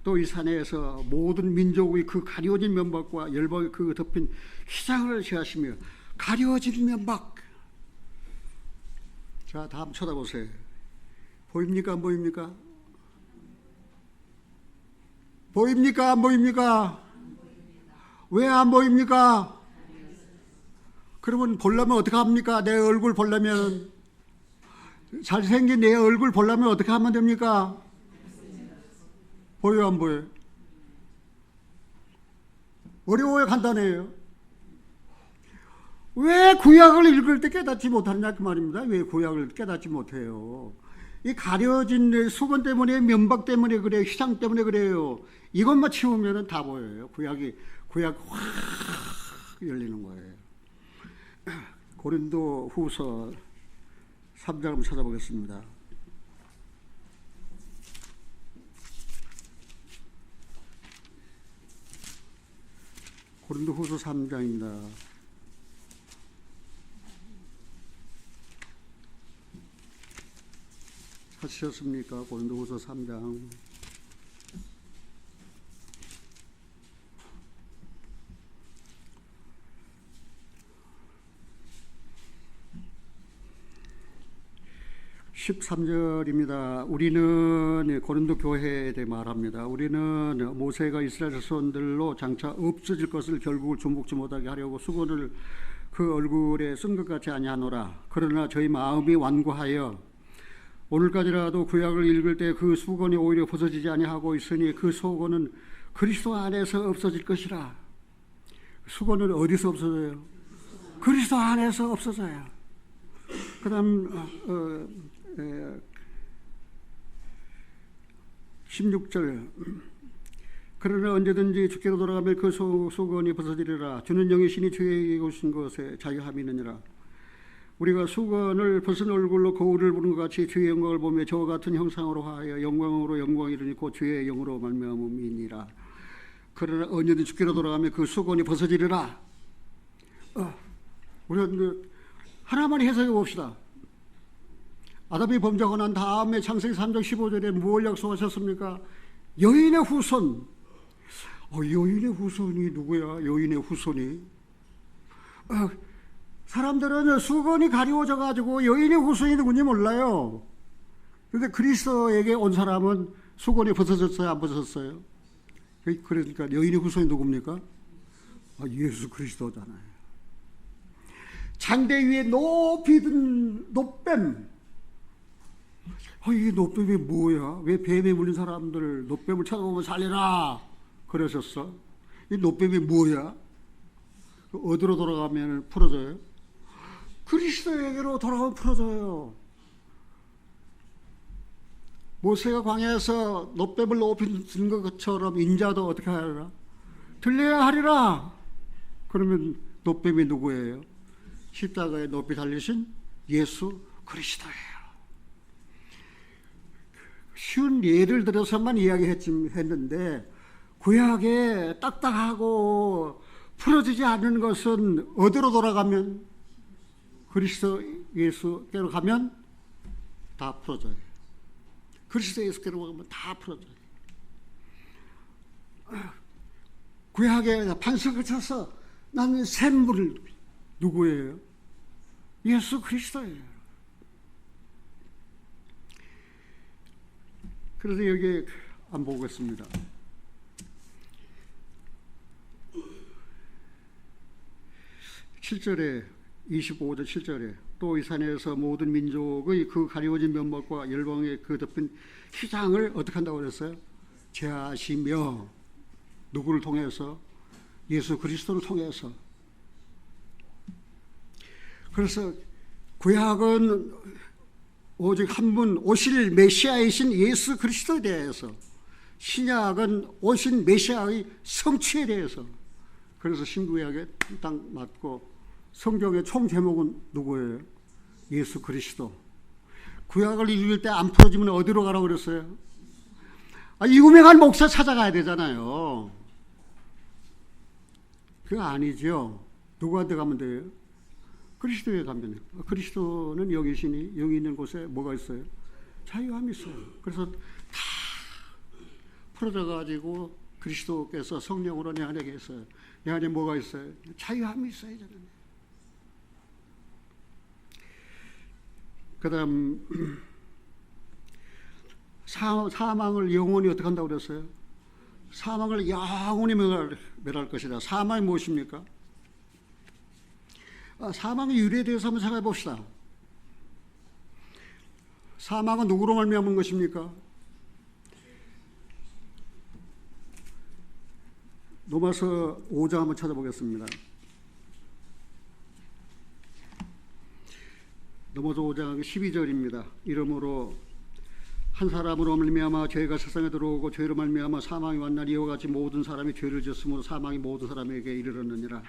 또 이 산에서 모든 민족의 그 가려진 면박과 열방의 그 덮인 휘장을 제하시며 가려진 면박. 자, 다음 쳐다보세요. 보입니까? 안 보입니까? 보입니까? 안 보입니까? 왜 안 보입니까? 그러면 보려면 어떻게 합니까? 내 얼굴 보려면, 잘생긴 내 얼굴 보려면 어떻게 하면 됩니까? 보여요, 안 보여요? 어려워요, 간단해요? 왜 구약을 읽을 때 깨닫지 못하느냐 그 말입니다. 왜 구약을 깨닫지 못해요? 이 가려진 수건 때문에, 면박 때문에 그래요. 휘장 때문에 그래요. 이것만 치우면 다 보여요. 구약 확 열리는 거예요. 고린도 후서 3장 한번 찾아보겠습니다. 고린도후서 3장입니다. 찾으셨습니까? 고린도후서 3장. (13절입니다) 우리는 고린도 교회에 대해 말합니다. 우리는 모세가 이스라엘 자손들로 장차 없어질 것을 결국을 중복지 못하게 하려고 수건을 그 얼굴에 쓴 것 같이 아니하노라. 그러나 저희 마음이 완고하여 오늘까지라도 구약을 읽을 때 그 수건이 오히려 벗어지지 아니하고 있으니 그 수건은 그리스도 안에서 없어질 것이라. 수건은 어디서 없어져요? 그리스도 안에서 없어져요. 그 다음 16절 그러나 언제든지 주께로 돌아가면 그 수건이 벗어지리라. 주는 영의 신이 주에게 오신 것에 자유함이 있느니라. 우리가 수건을 벗은 얼굴로 거울을 보는 것 같이 주의 영광을 보며 저와 같은 형상으로 하여 영광으로 영광이 이르니 곧 주의 영으로 말미암음이니라. 그러나 언제든지 주께로 돌아가면 그 수건이 벗어지리라. 우리가 하나만 해석해 봅시다. 아담이 범죄하고 난 다음에 창세기 3장 15절에 무엇을 약속하셨습니까? 여인의 후손. 여인의 후손이 누구야? 여인의 후손이. 사람들은 수건이 가리워져 가지고 여인의 후손이 누군지 몰라요. 그런데 그리스도에게 온 사람은 수건이 벗어졌어요? 안 벗어졌어요? 그러니까 여인의 후손이 누굽니까? 예수 그리스도잖아요. 장대 위에 높이 든 노뱀. 이 노뱀이 뭐야? 왜 뱀에 물린 사람들 노뱀을 쳐다보면 살리라 그러셨어? 이 노뱀이 뭐야? 어디로 돌아가면 풀어져요? 그리스도에게로 돌아가면 풀어져요. 모세가 광야에서 노뱀을 높이 든 것처럼 인자도 어떻게 하리라? 들려야 하리라. 그러면 노뱀이 누구예요? 십자가에 높이 달리신 예수 그리스도예요. 쉬운 예를 들어서만 이야기했는데 구약에 딱딱하고 풀어지지 않는 것은 어디로 돌아가면 그리스도 예수께로 가면 다 풀어져요. 그리스도 예수께로 가면 다 풀어져요. 구약에 반석을 쳐서 나는 샘물을 누구예요? 예수 그리스도예요. 그래서 여기 안 보겠습니다. 7절에 25절 7절에 또 이 산에서 모든 민족의 그 가리워진 면목과 열방의 그 덮인 휘장을 어떻게 한다고 그랬어요? 제하시며. 누구를 통해서? 예수 그리스도를 통해서. 그래서 구약은 오직 한 분 오실 메시아이신 예수 그리스도에 대해서, 신약은 오신 메시아의 성취에 대해서. 그래서 신구약에 딱 맞고 성경의 총 제목은 누구예요? 예수 그리스도. 구약을 읽을 때 안 풀어지면 어디로 가라고 그랬어요? 유명한 목사 찾아가야 되잖아요. 그거 아니죠. 누구한테 가면 돼요? 그리스도에 가면 돼요. 그리스도는 영이시니 영이 있는 곳에 뭐가 있어요? 자유함이 있어요. 그래서 다 풀어져 가지고 그리스도께서 성령으로 내 안에 계세요. 내 안에 뭐가 있어요? 자유함이 있어요. 저는. 그 다음 사망을 영원히 어떻게 한다고 그랬어요? 사망을 영원히 멸할 것이다. 사망이 무엇입니까? 사망의 유래에 대해서 한번 생각해 봅시다. 사망은 누구로 말미암은 것입니까? 로마서 5장 한번 찾아보겠습니다. 로마서 5장 12절입니다. 이러므로 한 사람으로 말미암아 죄가 세상에 들어오고 죄로 말미암아 사망이 왔나니 이와 같이 모든 사람이 죄를 지었으므로 사망이 모든 사람에게 이르렀느니라.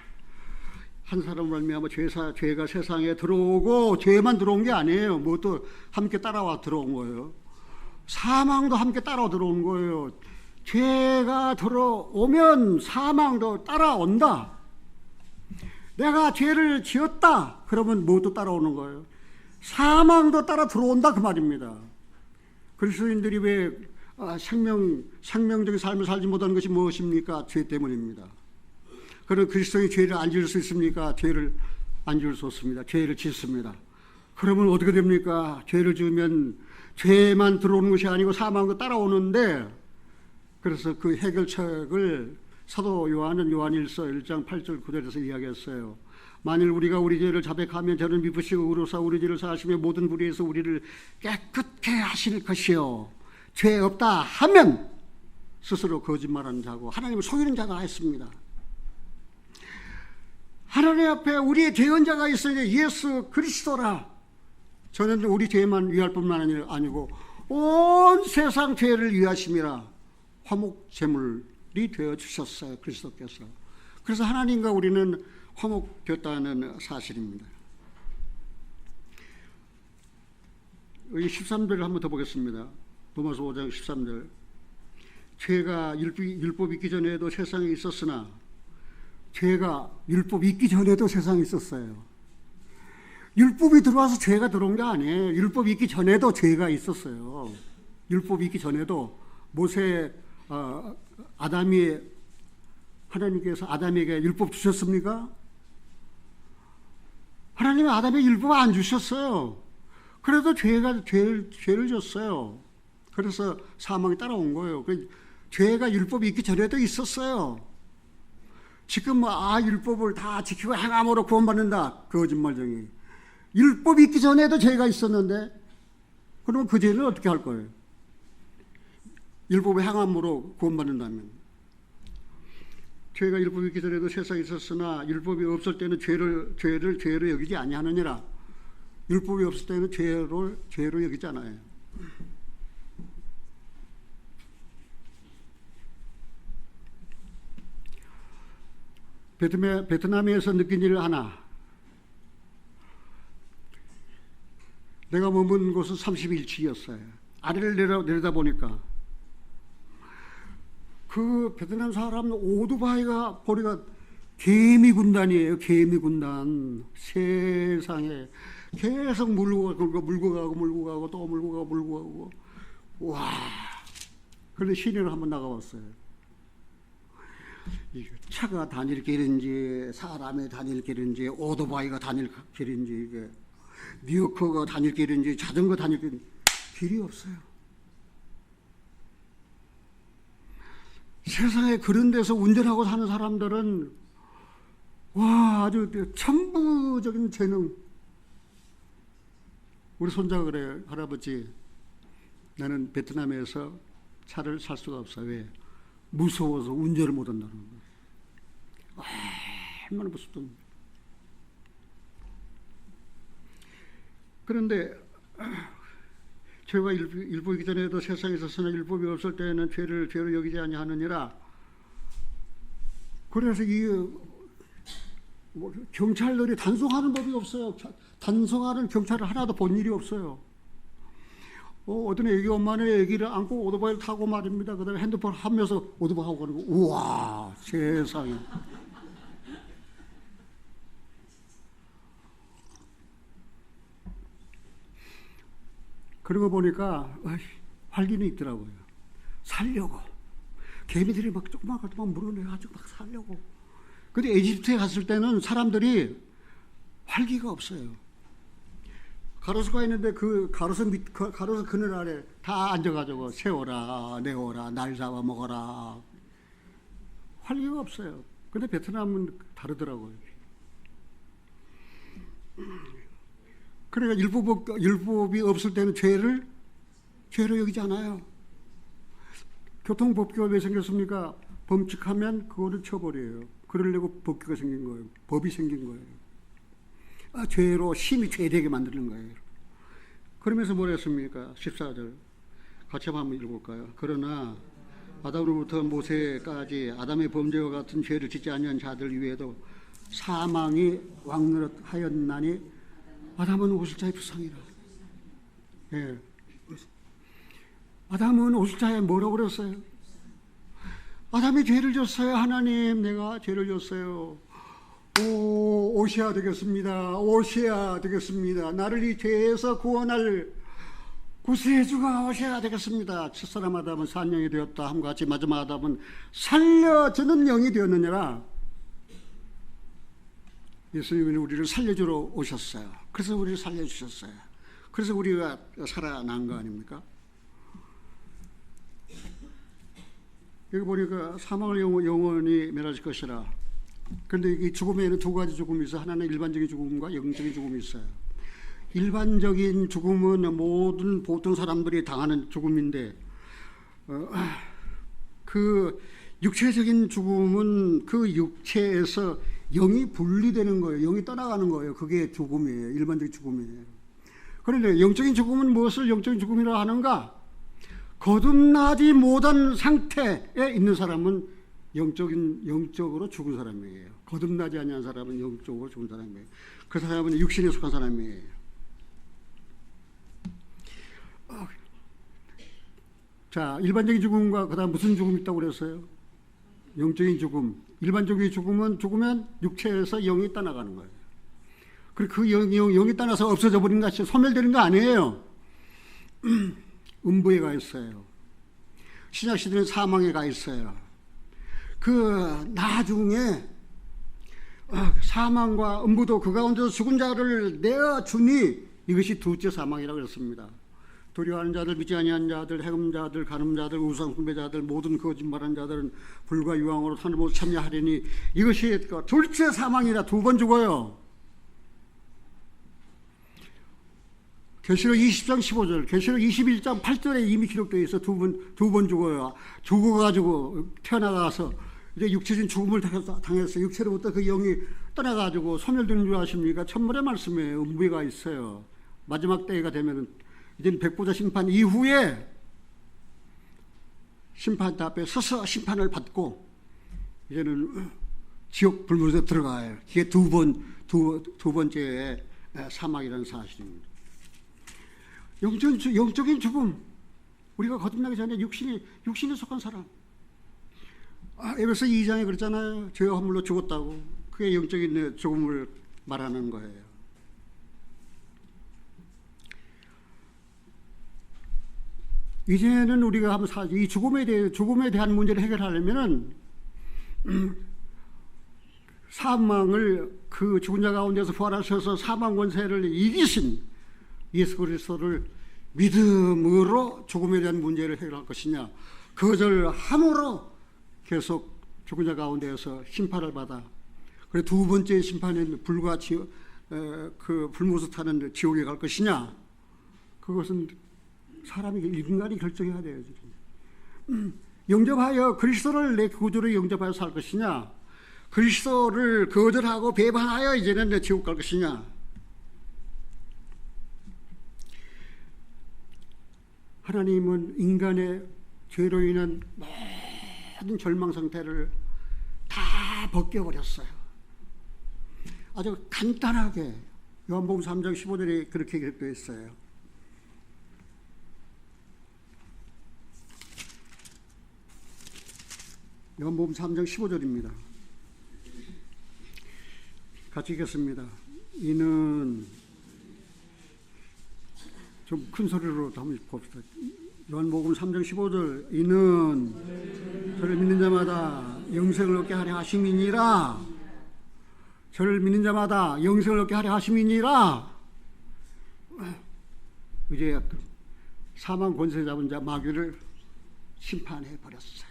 한 사람으로 말미암아 죄가 세상에 들어오고, 죄만 들어온 게 아니에요. 뭣도 함께 따라와 들어온 거예요. 사망도 함께 따라와 들어온 거예요. 죄가 들어오면 사망도 따라온다. 내가 죄를 지었다 그러면 모두 따라오는 거예요. 사망도 따라 들어온다 그 말입니다. 그리스도인들이 왜 생명적인 삶을 살지 못하는 것이 무엇입니까? 죄 때문입니다. 그럼 그리스도인이 죄를 안 지을 수 있습니까? 죄를 안 지을 수 없습니다. 죄를 짓습니다. 그러면 어떻게 됩니까? 죄를 지으면 죄만 들어오는 것이 아니고 사망도 따라오는데, 그래서 그 해결책을 사도 요한은 요한일서 1장 8절 9절에서 이야기했어요. 만일 우리가 우리 죄를 자백하면 저는 미쁘시고 의로사 우리 죄를 사하시며 모든 불의에서 우리를 깨끗게 하실 것이요 죄 없다 하면 스스로 거짓말하는 자고 하나님을 속이는 자가 했습니다. 하나님 앞에 우리의 죄언자가 있으니 예수 그리스도라. 저는 우리 죄만 위할 뿐만 아니고 온 세상 죄를 위하심이라 화목 제물이 되어 주셨어요. 그리스도께서. 그래서 하나님과 우리는 화목되었다는 사실입니다. 여기 13절을 한번 더 보겠습니다. 로마서 5장 13절. 죄가 율법이 있기 전에도 세상에 있었으나, 죄가 율법이 있기 전에도 세상에 있었어요. 율법이 들어와서 죄가 들어온 게 아니에요. 율법이 있기 전에도 죄가 있었어요. 율법이 있기 전에도 모세 하나님께서 아담에게 율법 주셨습니까? 하나님이 아담에게 율법 안 주셨어요. 그래도 죄를 졌어요. 그래서 사망이 따라온 거예요. 죄가 율법이 있기 전에도 있었어요. 지금 율법을 다 지키고 행함으로 구원받는다. 거짓말쟁이. 율법이 있기 전에도 죄가 있었는데, 그러면 그 죄를 어떻게 할 거예요? 율법의 행함으로 구원받는다면. 죄가 율법이 있기 전에도 세상에 있었으나 율법이 없을 때는 죄로 여기지 아니하느니라. 율법이 없을 때는 죄로 여기지 않아요. 베트남에서 느낀 일 하나. 내가 머문 곳은 31층이었어요. 아래를 내려다 보니까 그 베트남 사람은 오토바이가 보니까 개미 군단이에요. 개미 군단. 세상에 계속 물고 가고 또 물고 가고. 와. 그런데 시내로 한번 나가봤어요. 차가 다닐 길인지 사람이 다닐 길인지 오토바이가 다닐 길인지 이게 뉴요커가 다닐 길인지 자전거 다닐 길인지 길이 없어요. 세상에 그런 데서 운전하고 사는 사람들은 아주 천부적인 재능. 우리 손자가 그래요. 할아버지, 나는 베트남에서 차를 살 수가 없어. 왜? 무서워서 운전을 못 한다는 거예요. 얼마나 무섭던. 그런데 죄가 율법이기 전에도 세상에 있었으나 율법이 없을 때에는 죄로 여기지 아니하느니라. 그래서 경찰들이 단속하는 법이 없어요. 단속하는 경찰을 하나도 본 일이 없어요. 어떤 애기 엄마는 애기를 안고 오토바이를 타고 말입니다. 그 다음에 핸드폰 하면서 오토바이 하고 가는 거. 우와, 세상에. 그러고 보니까 활기는 있더라고요. 살려고. 개미들이 막 조그맣게 물어내가지고 막 살려고. 근데 에집트에 갔을 때는 사람들이 활기가 없어요. 가로수가 있는데 그 가로수 그늘 아래 다 앉아가지고 세워라, 내어라, 날 잡아 먹어라. 활기가 없어요. 근데 베트남은 다르더라고요. 그러니까 율법이 없을 때는 죄로 여기지 않아요. 교통법규가 왜 생겼습니까? 범칙하면 그거를 쳐버려요. 그러려고 법규가 생긴 거예요. 법이 생긴 거예요. 죄로 심히 죄되게 만드는 거예요. 그러면서 뭐라 했습니까? 14절 같이 한번 읽어볼까요? 그러나 아담으로부터 모세까지 아담의 범죄와 같은 죄를 짓지 아니한 자들 위에도 사망이 왕노릇하였나니 아담은 옷을 자의 부상이라. 예. 아담은 옷을 자에 뭐라고 그랬어요? 아담이 죄를 졌어요. 하나님, 내가 죄를 졌어요. 오셔야 되겠습니다. 오셔야 되겠습니다. 나를 이 죄에서 구원할 구세주가 오셔야 되겠습니다. 첫사람 아담은 산영이 되었다 함과 같이 마지막 아담은 살려주는 영이 되었느니라. 예수님은 우리를 살려주러 오셨어요. 그래서 우리를 살려주셨어요. 그래서 우리가 살아난 거 아닙니까? 여기 보니까 사망을 영원히 멸하실 것이라. 그런데 이 죽음에는 두 가지 죽음이 있어요. 하나는 일반적인 죽음과 영적인 죽음이 있어요. 일반적인 죽음은 모든 보통 사람들이 당하는 죽음인데, 그 육체적인 죽음은 그 육체에서 영이 분리되는 거예요. 영이 떠나가는 거예요. 그게 죽음이에요. 일반적인 죽음이에요. 그런데 영적인 죽음은 무엇을 영적인 죽음이라 하는가? 거듭나지 못한 상태에 있는 사람은 영적으로 죽은 사람이에요. 거듭나지 않은 사람은 영적으로 죽은 사람이에요. 그 사람은 육신에 속한 사람이에요. 자, 일반적인 죽음과 그다음 무슨 죽음이 있다고 그랬어요? 영적인 죽음. 일반적인 죽음은 죽으면 육체에서 영이 떠나가는 거예요. 그리고 그 영이 떠나서 없어져 버린 것이 소멸되는 거 아니에요. 음부에 가 있어요. 신약시대는 사망에 가 있어요. 그 나중에 사망과 음부도 그 가운데서 죽은 자를 내어주니 이것이 두째 사망이라고 그랬습니다. 두려워하는 자들, 믿지 아니하는 자들, 해금자들, 간음자들, 우상 숭배자들, 모든 거짓말하는 자들은 불과 유황으로 하늘 못 참여하리니 이것이 둘째 사망이라 두 번 죽어요. 계시록 20장 15절, 계시록 21장 8절에 이미 기록되어 있어 두 번 죽어요. 죽어가지고 태어나가서 이제 육체적인 죽음을 당했어요. 육체로부터 그 영이 떠나가지고 소멸되는 줄 아십니까? 천문의 말씀이에요. 음부가 있어요. 마지막 때가 되면은 이제는 백보자 심판 이후에 심판대 앞에 서서 심판을 받고 이제는 지옥 불문에 들어가요. 이게 두 번째 사망이라는 사실입니다. 영적인 죽음, 우리가 거듭나기 전에 육신에 속한 사람. 에베소 2장에 그랬잖아요. 죄와 허물로 죽었다고. 그게 영적인 죽음을 말하는 거예요. 이제는 우리가 한번 이 죽음에 대한 문제를 해결하려면은 사망을 그 죽은 자 가운데서 부활하셔서 사망 권세를 이기신 예수 그리스도를 믿음으로 죽음에 대한 문제를 해결할 것이냐, 거절함으로 계속 죽은 자 가운데에서 심판을 받아. 그리고 두 번째 심판은 불과 그 불못을 타는 지옥에 갈 것이냐, 그것은 사람이 인간이 결정해야 돼요. 영접하여 그리스도를 내 구주로 영접하여 살 것이냐, 그리스도를 거절하고 배반하여 이제는 내 지옥 갈 것이냐. 하나님은 인간의 죄로 인한 모든 절망 상태를 다 벗겨버렸어요. 아주 간단하게 요한복음 3장 15절에 그렇게 기록되어 있어요. 요한복음 3장 15절입니다. 같이 읽겠습니다. 이는 좀 큰 소리로 한번 봅시다. 요한복음 3장 15절. 이는 저를 믿는 자마다 영생을 얻게 하려 하심이니라. 저를 믿는 자마다 영생을 얻게 하려 하심이니라. 이제 사망 권세 잡은 자 마귀를 심판해 버렸어요.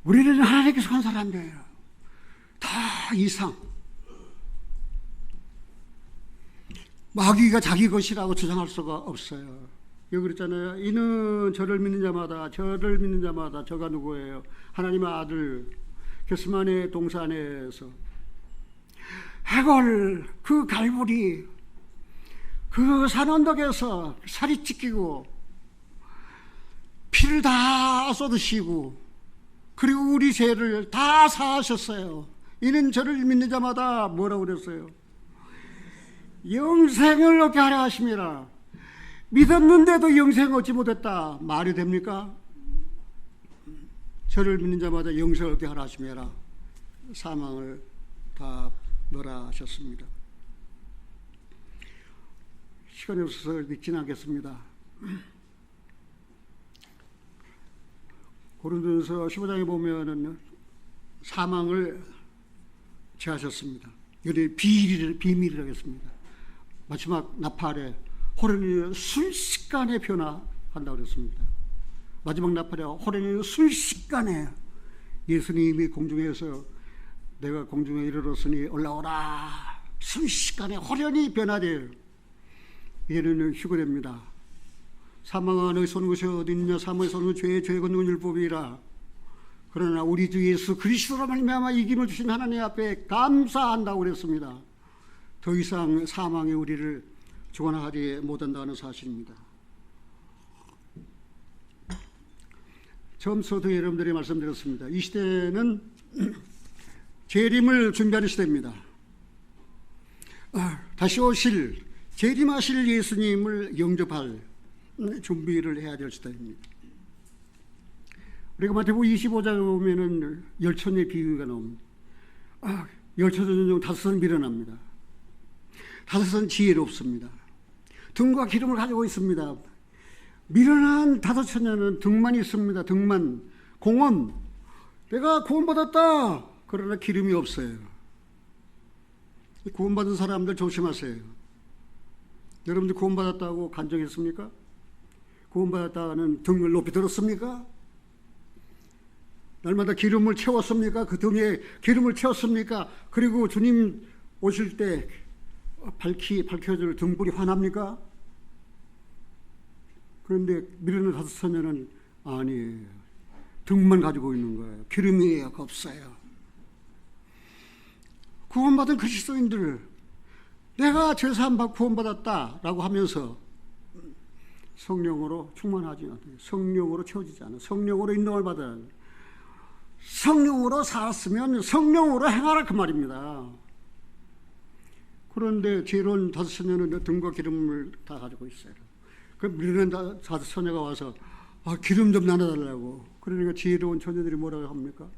우리는 하나님께 속한 사람들이에요. 다 이상. 마귀가 자기 것이라고 주장할 수가 없어요. 여기 그랬잖아요. 이는 저를 믿는 자마다 저가 누구예요? 하나님의 아들 겟세마네 동산에서 해골 그 갈보리 그 산 언덕에서 살이 찢기고 피를 다 쏟으시고 그리고 우리 죄를 다 사하셨어요. 이는 저를 믿는 자마다 뭐라고 그랬어요? 영생을 얻게 하려 하심이라. 믿었는데도 영생 얻지 못했다. 말이 됩니까? 저를 믿는 자마다 영생을 얻게 하라 하시매라. 사망을 다 너라 하셨습니다. 시간이 없어서 읽지는 않겠습니다. 고린도전서 15장에 보면은 사망을 제하셨습니다. 이게 비밀이라고 했습니다. 마지막 나팔에 호련히 순식간에 변화한다고 그랬습니다. 마지막 나팔에 호련히 순식간에 예수님이 공중에서 내가 공중에 이르렀으니 올라오라. 순식간에 호련히 변화돼요. 얘는 휴거됩니다. 사망아 너희 쏘는 것이 어디 있느냐. 사망에 쏘는 것 죄의 걷는 율법이라. 그러나 우리 주 예수 그리스도로 말미암아 이김을 주신 하나님 앞에 감사한다고 그랬습니다. 더 이상 사망이 우리를 주관하지 못한다는 사실입니다. 처음부터 여러분들이 말씀드렸습니다. 이 시대는 재림을 준비하는 시대입니다. 다시 오실 재림하실 예수님을 영접할 준비를 해야 될 시대입니다. 우리가 마태복음 25장에 보면은 열천의 비유가 나옵니다. 열천은 중 다섯은 미련합니다. 다섯은 지혜롭습니다. 등과 기름을 가지고 있습니다. 미련한 다섯 처녀는 등만 있습니다. 등만. 공원. 내가 구원받았다. 그러나 기름이 없어요. 구원받은 사람들 조심하세요. 여러분들 구원받았다고 간증했습니까? 구원받았다는 등을 높이 들었습니까? 날마다 기름을 채웠습니까? 그 등에 기름을 채웠습니까? 그리고 주님 오실 때 밝혀질 등불이 환합니까? 그런데 미련한 다섯 처녀는 아니에요. 등만 가지고 있는 거예요. 기름이 없어요. 구원받은 그리스도인들, 내가 죄사함 받고 구원받았다라고 하면서 성령으로 충만하지 않아요. 성령으로 채워지지 않아요. 성령으로 인도를 받아야 해요. 성령으로 살았으면 성령으로 행하라 그 말입니다. 그런데 지혜로운 다섯 처녀는 등과 기름을 다 가지고 있어요. 그 미련한 다섯 처녀가 와서 기름 좀 나눠달라고. 그러니까 지혜로운 처녀들이 뭐라고 합니까?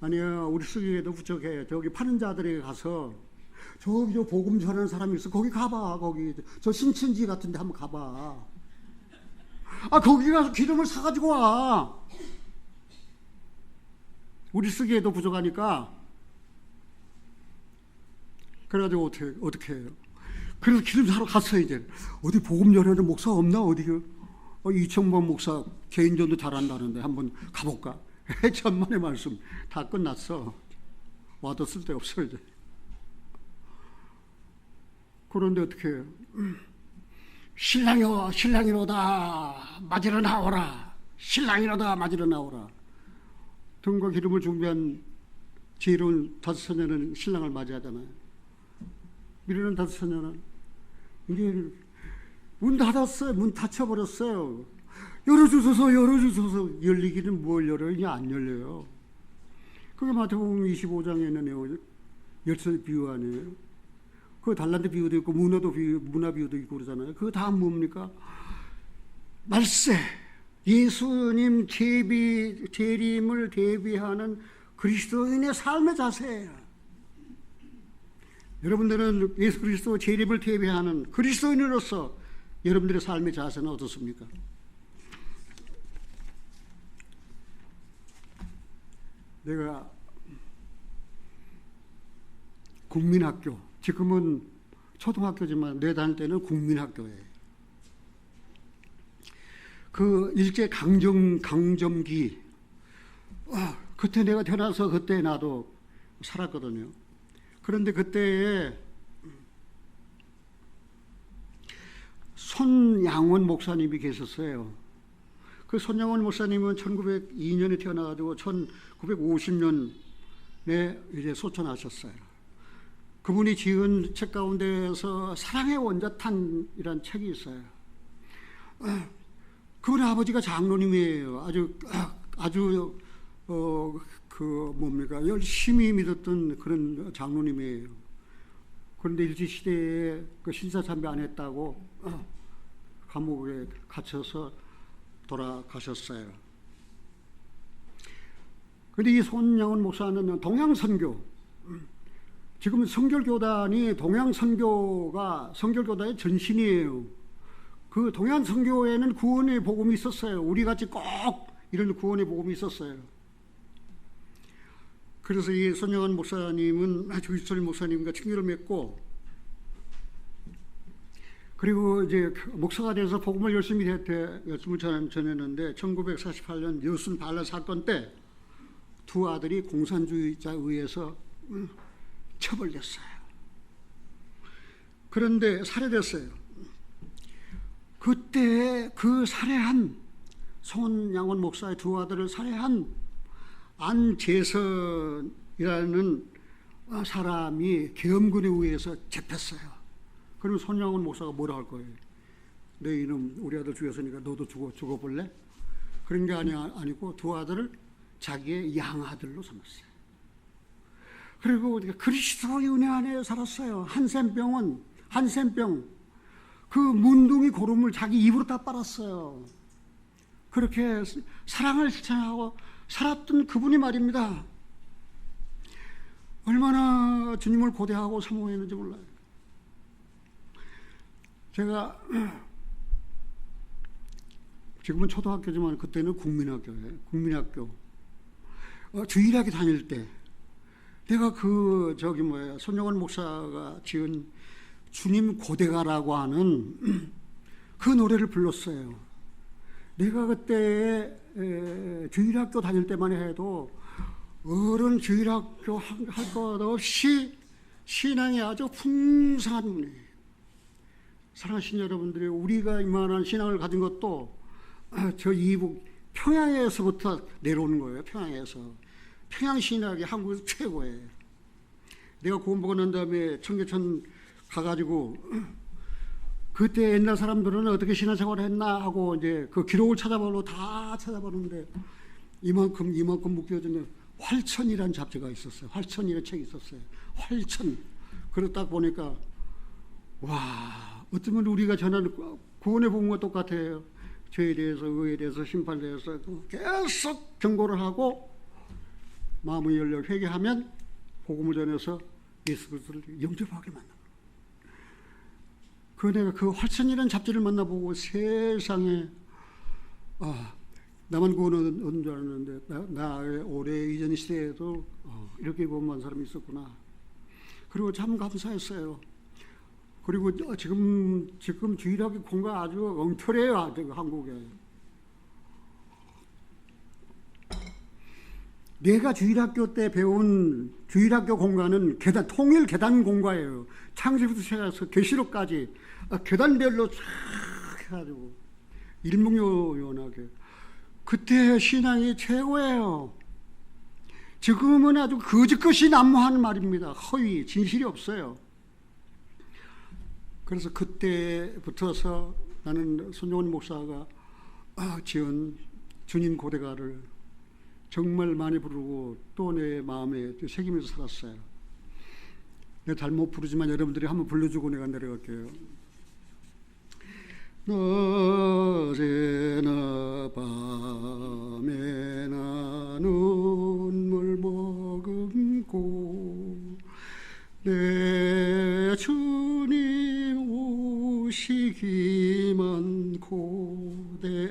아니야, 우리 쓰기에도 부족해. 저기 파는 자들에게 가서 저기 저 복음 전하는 사람이 있어. 거기 가봐. 거기 저 신천지 같은 데 한번 가봐. 거기 가서 기름을 사가지고 와. 우리 쓰기에도 부족하니까. 그래가지고 어떻게 해요? 그래서 기름 사러 갔어요. 이제 어디 복음 전하는 목사 없나? 어디 이청범 목사 개인전도 잘한다는데 한번 가볼까? 천만의 말씀 다 끝났어. 와도 쓸데없어 이제. 그런데 어떻게 해요? 신랑이로다 맞으러 나오라. 신랑이로다 맞으러 나오라. 등과 기름을 준비한 지혜로운 다섯 처녀는 신랑을 맞이하잖아요. 미련한 다섯 처녀는 이제 문 닫았어요. 문 닫혀버렸어요. 열어주소서 열리기는 뭘 열어요? 안 열려요. 그게 마태복음 25장에는 열쇠 비유 아니에요. 그 달란트 비유도 있고 문화 비유도 있고 그러잖아요. 그거 다 뭡니까? 말세 예수님 재림을 대비하는 그리스도인의 삶의 자세예요. 여러분들은 예수 그리스도 재림을 대비하는 그리스도인으로서 여러분들의 삶의 자세는 어떻습니까? 내가 국민학교, 지금은 초등학교지만 내 다닐 때는 국민학교예요. 그 일제 강점기, 그때 내가 태어나서 그때 나도 살았거든요. 그런데 그때에 손양원 목사님이 계셨어요. 그 손양원 목사님은 1902년에 태어나가지고 1950년에 이제 소천하셨어요. 그분이 지은 책 가운데서 사랑의 원자탄이라는 책이 있어요. 그분의 아버지가 장로님이에요. 아주 열심히 믿었던 그런 장로님이에요. 그런데 일제시대에 그 신사참배 안 했다고 감옥에 갇혀서 돌아가셨어요. 근데 이 손양원 목사는 동양선교, 지금 성결교단이 동양선교가 성결교단의 전신이에요. 그 동양선교에는 구원의 복음이 있었어요. 우리같이 꼭 이런 구원의 복음이 있었어요. 그래서 이 손양원 목사님은 주기철 목사님과 친교를 맺고, 그리고 이제 목사가 돼서 복음을 열심히 전했는데 1948년 여순 반란 사건 때 두 아들이 공산주의자에 의해서 처벌됐어요. 그런데 살해됐어요. 그때 그 살해한 손양원 목사의 두 아들을 살해한 안재선이라는 사람이 계엄군에 의해서 잡혔어요. 그럼 손양원 목사가 뭐라 할 거예요? 내 이놈 우리 아들 죽였으니까 너도 죽어볼래? 그런 게 아니고 두 아들을 자기의 양아들로 삼았어요. 그리고 우리가 그리스도의 은혜 안에 살았어요. 한센병 그 문둥이 고름을 자기 입으로 다 빨았어요. 그렇게 사랑을 실천하고 살았던 그분이 말입니다. 얼마나 주님을 고대하고 사모했는지 몰라요. 제가 지금은 초등학교지만 그때는 국민학교예요. 국민학교 주일학교 다닐 때 내가 손양원 목사가 지은 주님 고대가라고 하는 그 노래를 불렀어요. 내가 그때 주일학교 다닐 때만 해도 어른 주일학교 할 것 없이 신앙이 아주 풍성한 분이에요. 사랑하신 여러분들이, 우리가 이만한 신앙을 가진 것도 저 이북 평양에서부터 내려오는 거예요. 평양 신학이 한국에서 최고예요. 내가 구원 받고 난 다음에 청계천 가가지고 그때 옛날 사람들은 어떻게 신앙생활을 했나 하고 이제 그 기록을 다 찾아보는데 이만큼 묶여지는 활천이라는 잡지가 있었어요. 활천이라는 책이 있었어요. 활천. 그걸 딱 보니까 와, 어쩌면 우리가 전하는 구원의 복음과 똑같아요. 죄에 대해서, 의에 대해서, 심판에 대해서 계속 경고를 하고 마음을 열려 회개하면 복음을 전해서 예수 그리스도를 영접하게 만납니다. 내가 그 활천이라는 잡지를 만나보고 세상에 나만 구원 얻은 줄 알았는데 나의 오래 이전 시대에도 이렇게 구원받은 사람이 있었구나. 그리고 참 감사했어요. 그리고 지금 주일학교 공가 아주 엉터리해요. 한국에. 내가 주일학교 때 배운 주일학교 공과는 통일 계단 공과예요. 창세기부터 시작해서 계시록까지 계단별로 쫙 해가지고 일목요연하게. 그때 신앙이 최고예요. 지금은 아주 거짓것이 난무하는 말입니다. 허위, 진실이 없어요. 그래서 그때부터서 나는 손양원 목사가 지은 주님 고대가를 정말 많이 부르고 또 내 마음에 새기면서 살았어요. 내가 잘못 부르지만 여러분들이 한번 불러주고 내가 내려갈게요. 낮에나 밤에나 눈물 머금고 내 주님 오시기만 고대합니다.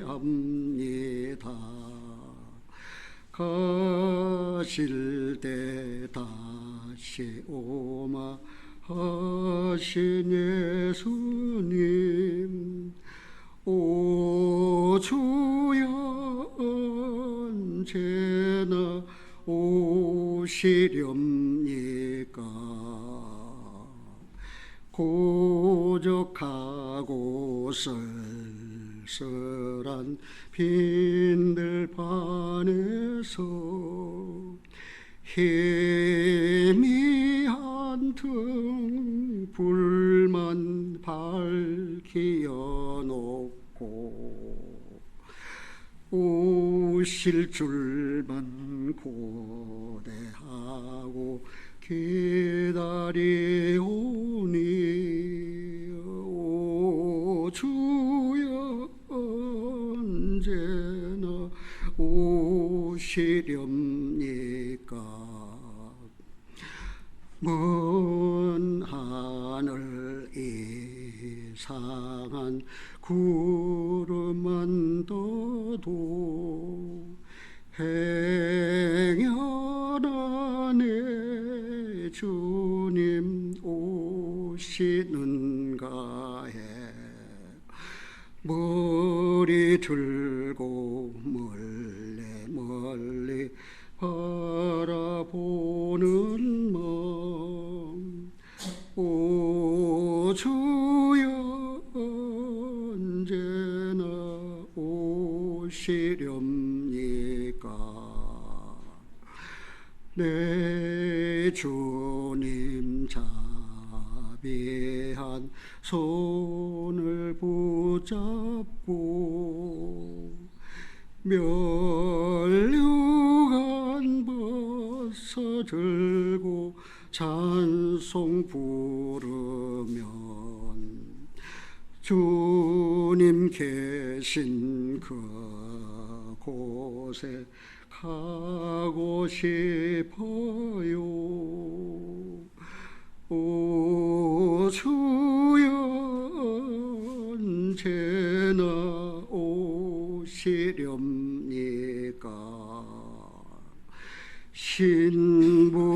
가실 때 다시 오마 하신 예수님, 오 주여 언제나 오시렵니까? 고적하고 쓸쓸한 빈들판에서 희미한 등 불만 밝히어 놓고 오실 줄만 고대하고 기다리오니 오 주여 언제나 오시렵니까? 하늘 이상한 구름만 떠도 행여란에 주님 오시는가 해 머리 들고 멀리 바라보는 마음 오 주여 언제나 오시렵니까 내 주님 자비한 손을 붙잡고 면류관 벗어 들고 찬송 부르면 주님 계신 그곳에 가고 싶어요 오 주여 언제나 오시렵니까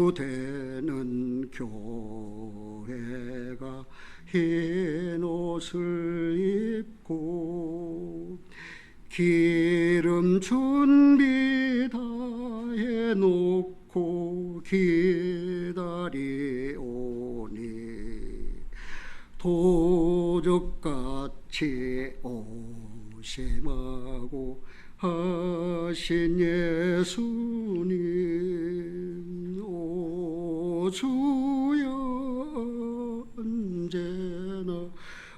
신부되는 교회가 흰 옷을 입고 기름 준비 다 해놓고 기다리오니 도적같이 오심하고 하신 예수님 오 주여 언제나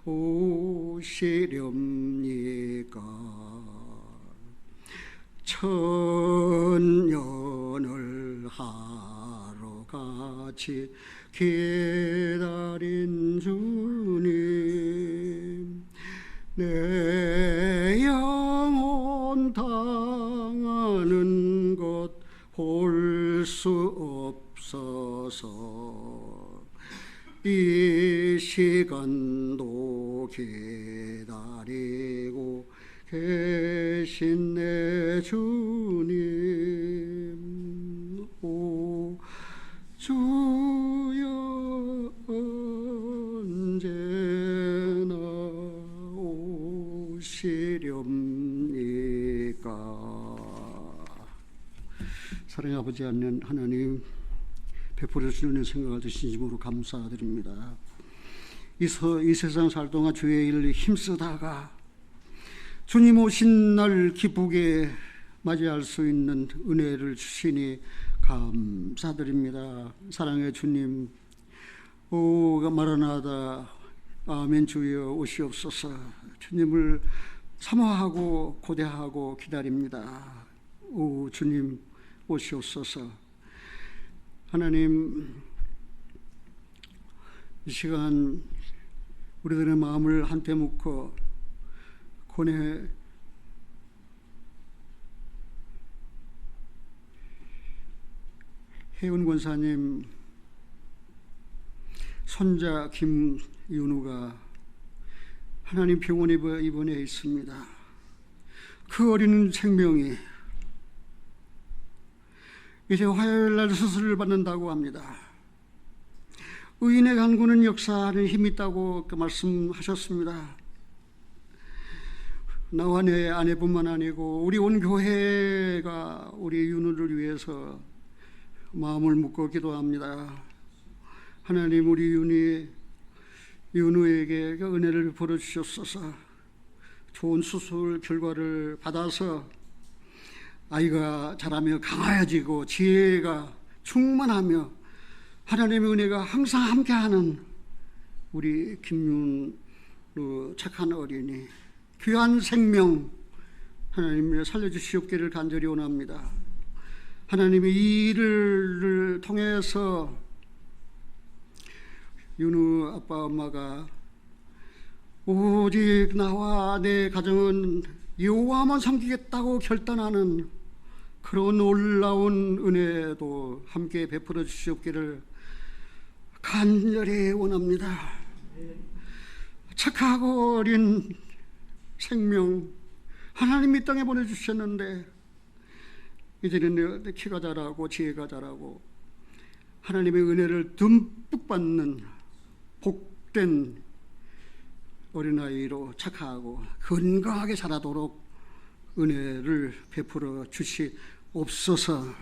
오시렵니까 천년을 하루같이 기다린 주님 내 영혼 당하는 것 볼 수 없어서 이 시간도 기다리고 계신 내 주님 오 주여 언제나 오시렵니까 사랑의 아버지 하나님 베풀어 주는 생각을 진심으로 감사드립니다. 이 세상 살 동안 주의 일을 힘쓰다가 주님 오신 날 기쁘게 맞이할 수 있는 은혜를 주시니 감사드립니다. 사랑의 주님 오 마라나다 아멘 주여 오시옵소서 주님을 사모하고 고대하고 기다립니다. 오 주님 오시옵소서 하나님 이 시간 우리들의 마음을 한때 묶어 권해 혜은 권사님 손자 김윤우가 하나님 병원에 입원해 있습니다. 그 어린 생명이 이제 화요일날 수술을 받는다고 합니다. 의인의 간구는 역사하는 힘이 있다고 말씀하셨습니다. 나와 내 아내뿐만 아니고 우리 온 교회가 우리 윤우를 위해서 마음을 묶어 기도합니다. 하나님 우리 윤우에게 은혜를 베풀어 주시옵소서. 좋은 수술 결과를 받아서 아이가 자라며 강하여지고 지혜가 충만하며 하나님의 은혜가 항상 함께하는 우리 김윤우 착한 어린이 귀한 생명 하나님 살려주시옵기를 간절히 원합니다. 하나님의 이 일을 통해서 윤우 아빠 엄마가 오직 나와 내 가정은 여호와만 섬기겠다고 결단하는 그런 놀라운 은혜도 함께 베풀어 주시옵기를 간절히 원합니다. 착하고 어린 생명 하나님이 이 땅에 보내주셨는데 이제는 내 키가 자라고 지혜가 자라고 하나님의 은혜를 듬뿍 받는 복된 어린아이로 착하고 건강하게 자라도록 은혜를 베풀어 주시옵소서.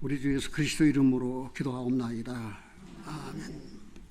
우리 주 예수 그리스도 이름으로 기도하옵나이다. 아멘.